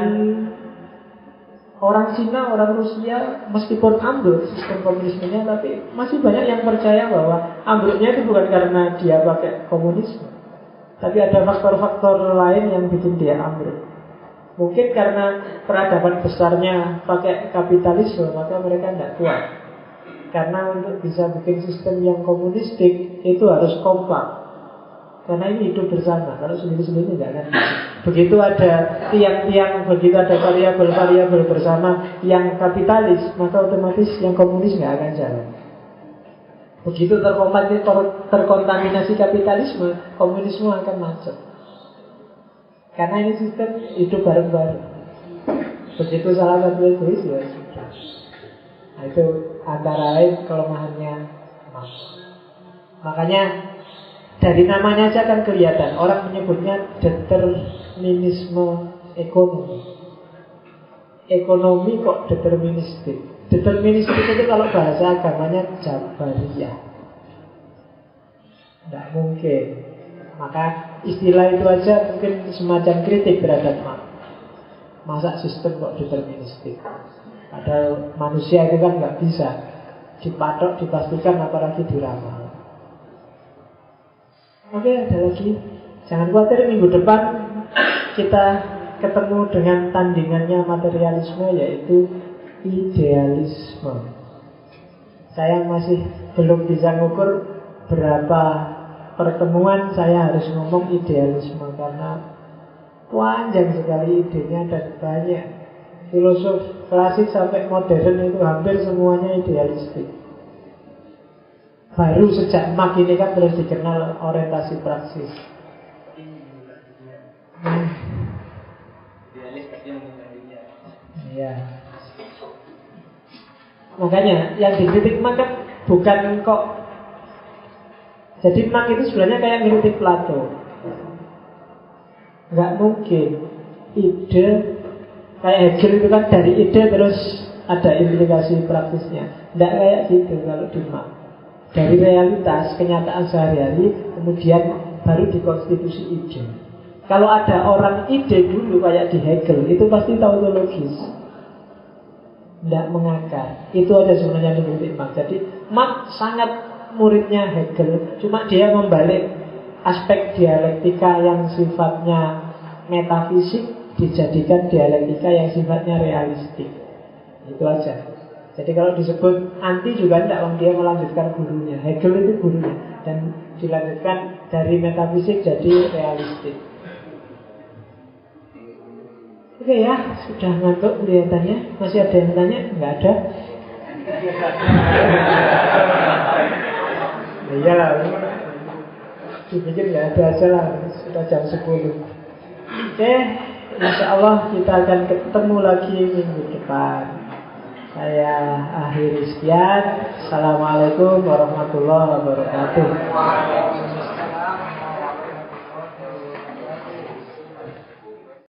orang Cina, orang Rusia, meskipun ambruk sistem komunismenya, tapi masih banyak yang percaya bahwa ambruknya itu bukan karena dia pakai komunisme, tapi ada faktor-faktor lain yang bikin dia ambruk. Mungkin karena peradaban besarnya pakai kapitalisme, maka mereka tidak kuat. Karena untuk bisa bikin sistem yang komunistik itu harus kompak. Karena ini hidup bersama. Kalau sendiri-sendiri tidak akan. Begitu ada tiang-tiang, begitu ada variabel-variabel bersama yang kapitalis, maka otomatis yang komunis nggak akan jalan. Begitu terkontaminasi kapitalisme, komunisme akan macet. Karena ini sistem hidup bareng-bareng. Begitu salah satu egois ya sudah. Nah, itu antara lain kelemahannya Marx. Makanya dari namanya aja kan kelihatan, orang menyebutnya determinisme ekonomi. Ekonomi kok deterministik. Deterministik itu kalau bahasa agamanya Jabariyah. Tidak mungkin. Maka istilah itu aja mungkin semacam kritik terhadap Marx. Masa sistem kok deterministik? Padahal manusia itu kan nggak bisa dipatok, dipastikan, apalagi diramal. Oke, ada lagi. Jangan khawatir, minggu depan kita ketemu dengan tandingannya materialisme, yaitu idealisme. Saya masih belum bisa ngukur berapa pertemuan saya harus ngomong idealisme, karena panjang sekali idenya dan banyak. Filosof klasik sampai modern itu hampir semuanya idealistik. Baru sejak Marx ini kan terus dikenal orientasi praksis. Ya. Makanya yang dikritik Marx kan bukan kok. Jadi Marx itu sebenarnya kayak ngiritik Plato. Nggak mungkin ide kayak Hegel itu kan dari ide terus ada implikasi praktisnya. Nggak kayak gitu kalau di Marx. Dari realitas kenyataan sehari-hari kemudian baru dikonstitusi ide. Kalau ada orang ide dulu kayak di Hegel, itu pasti tautologis, tidak mengakar. Itu ada sebenarnya di Marx. Jadi Marx sangat muridnya Hegel, cuma dia membalik aspek dialektika yang sifatnya metafisik dijadikan dialektika yang sifatnya realistik. Itu aja. Jadi kalau disebut anti juga tidak, dia melanjutkan gurunya. Hegel itu gurunya, dan dilanjutkan dari metafisik jadi realistik. Oke ya, sudah ngantuk kelihatannya. Masih ada yang tanya? Nggak ada? Iyalah, dipikir nggak ada aja lah. Sudah jam 10. Oke, insya Allah kita akan ketemu lagi minggu depan. Saya akhiri sekian. Assalamualaikum warahmatullahi wabarakatuh.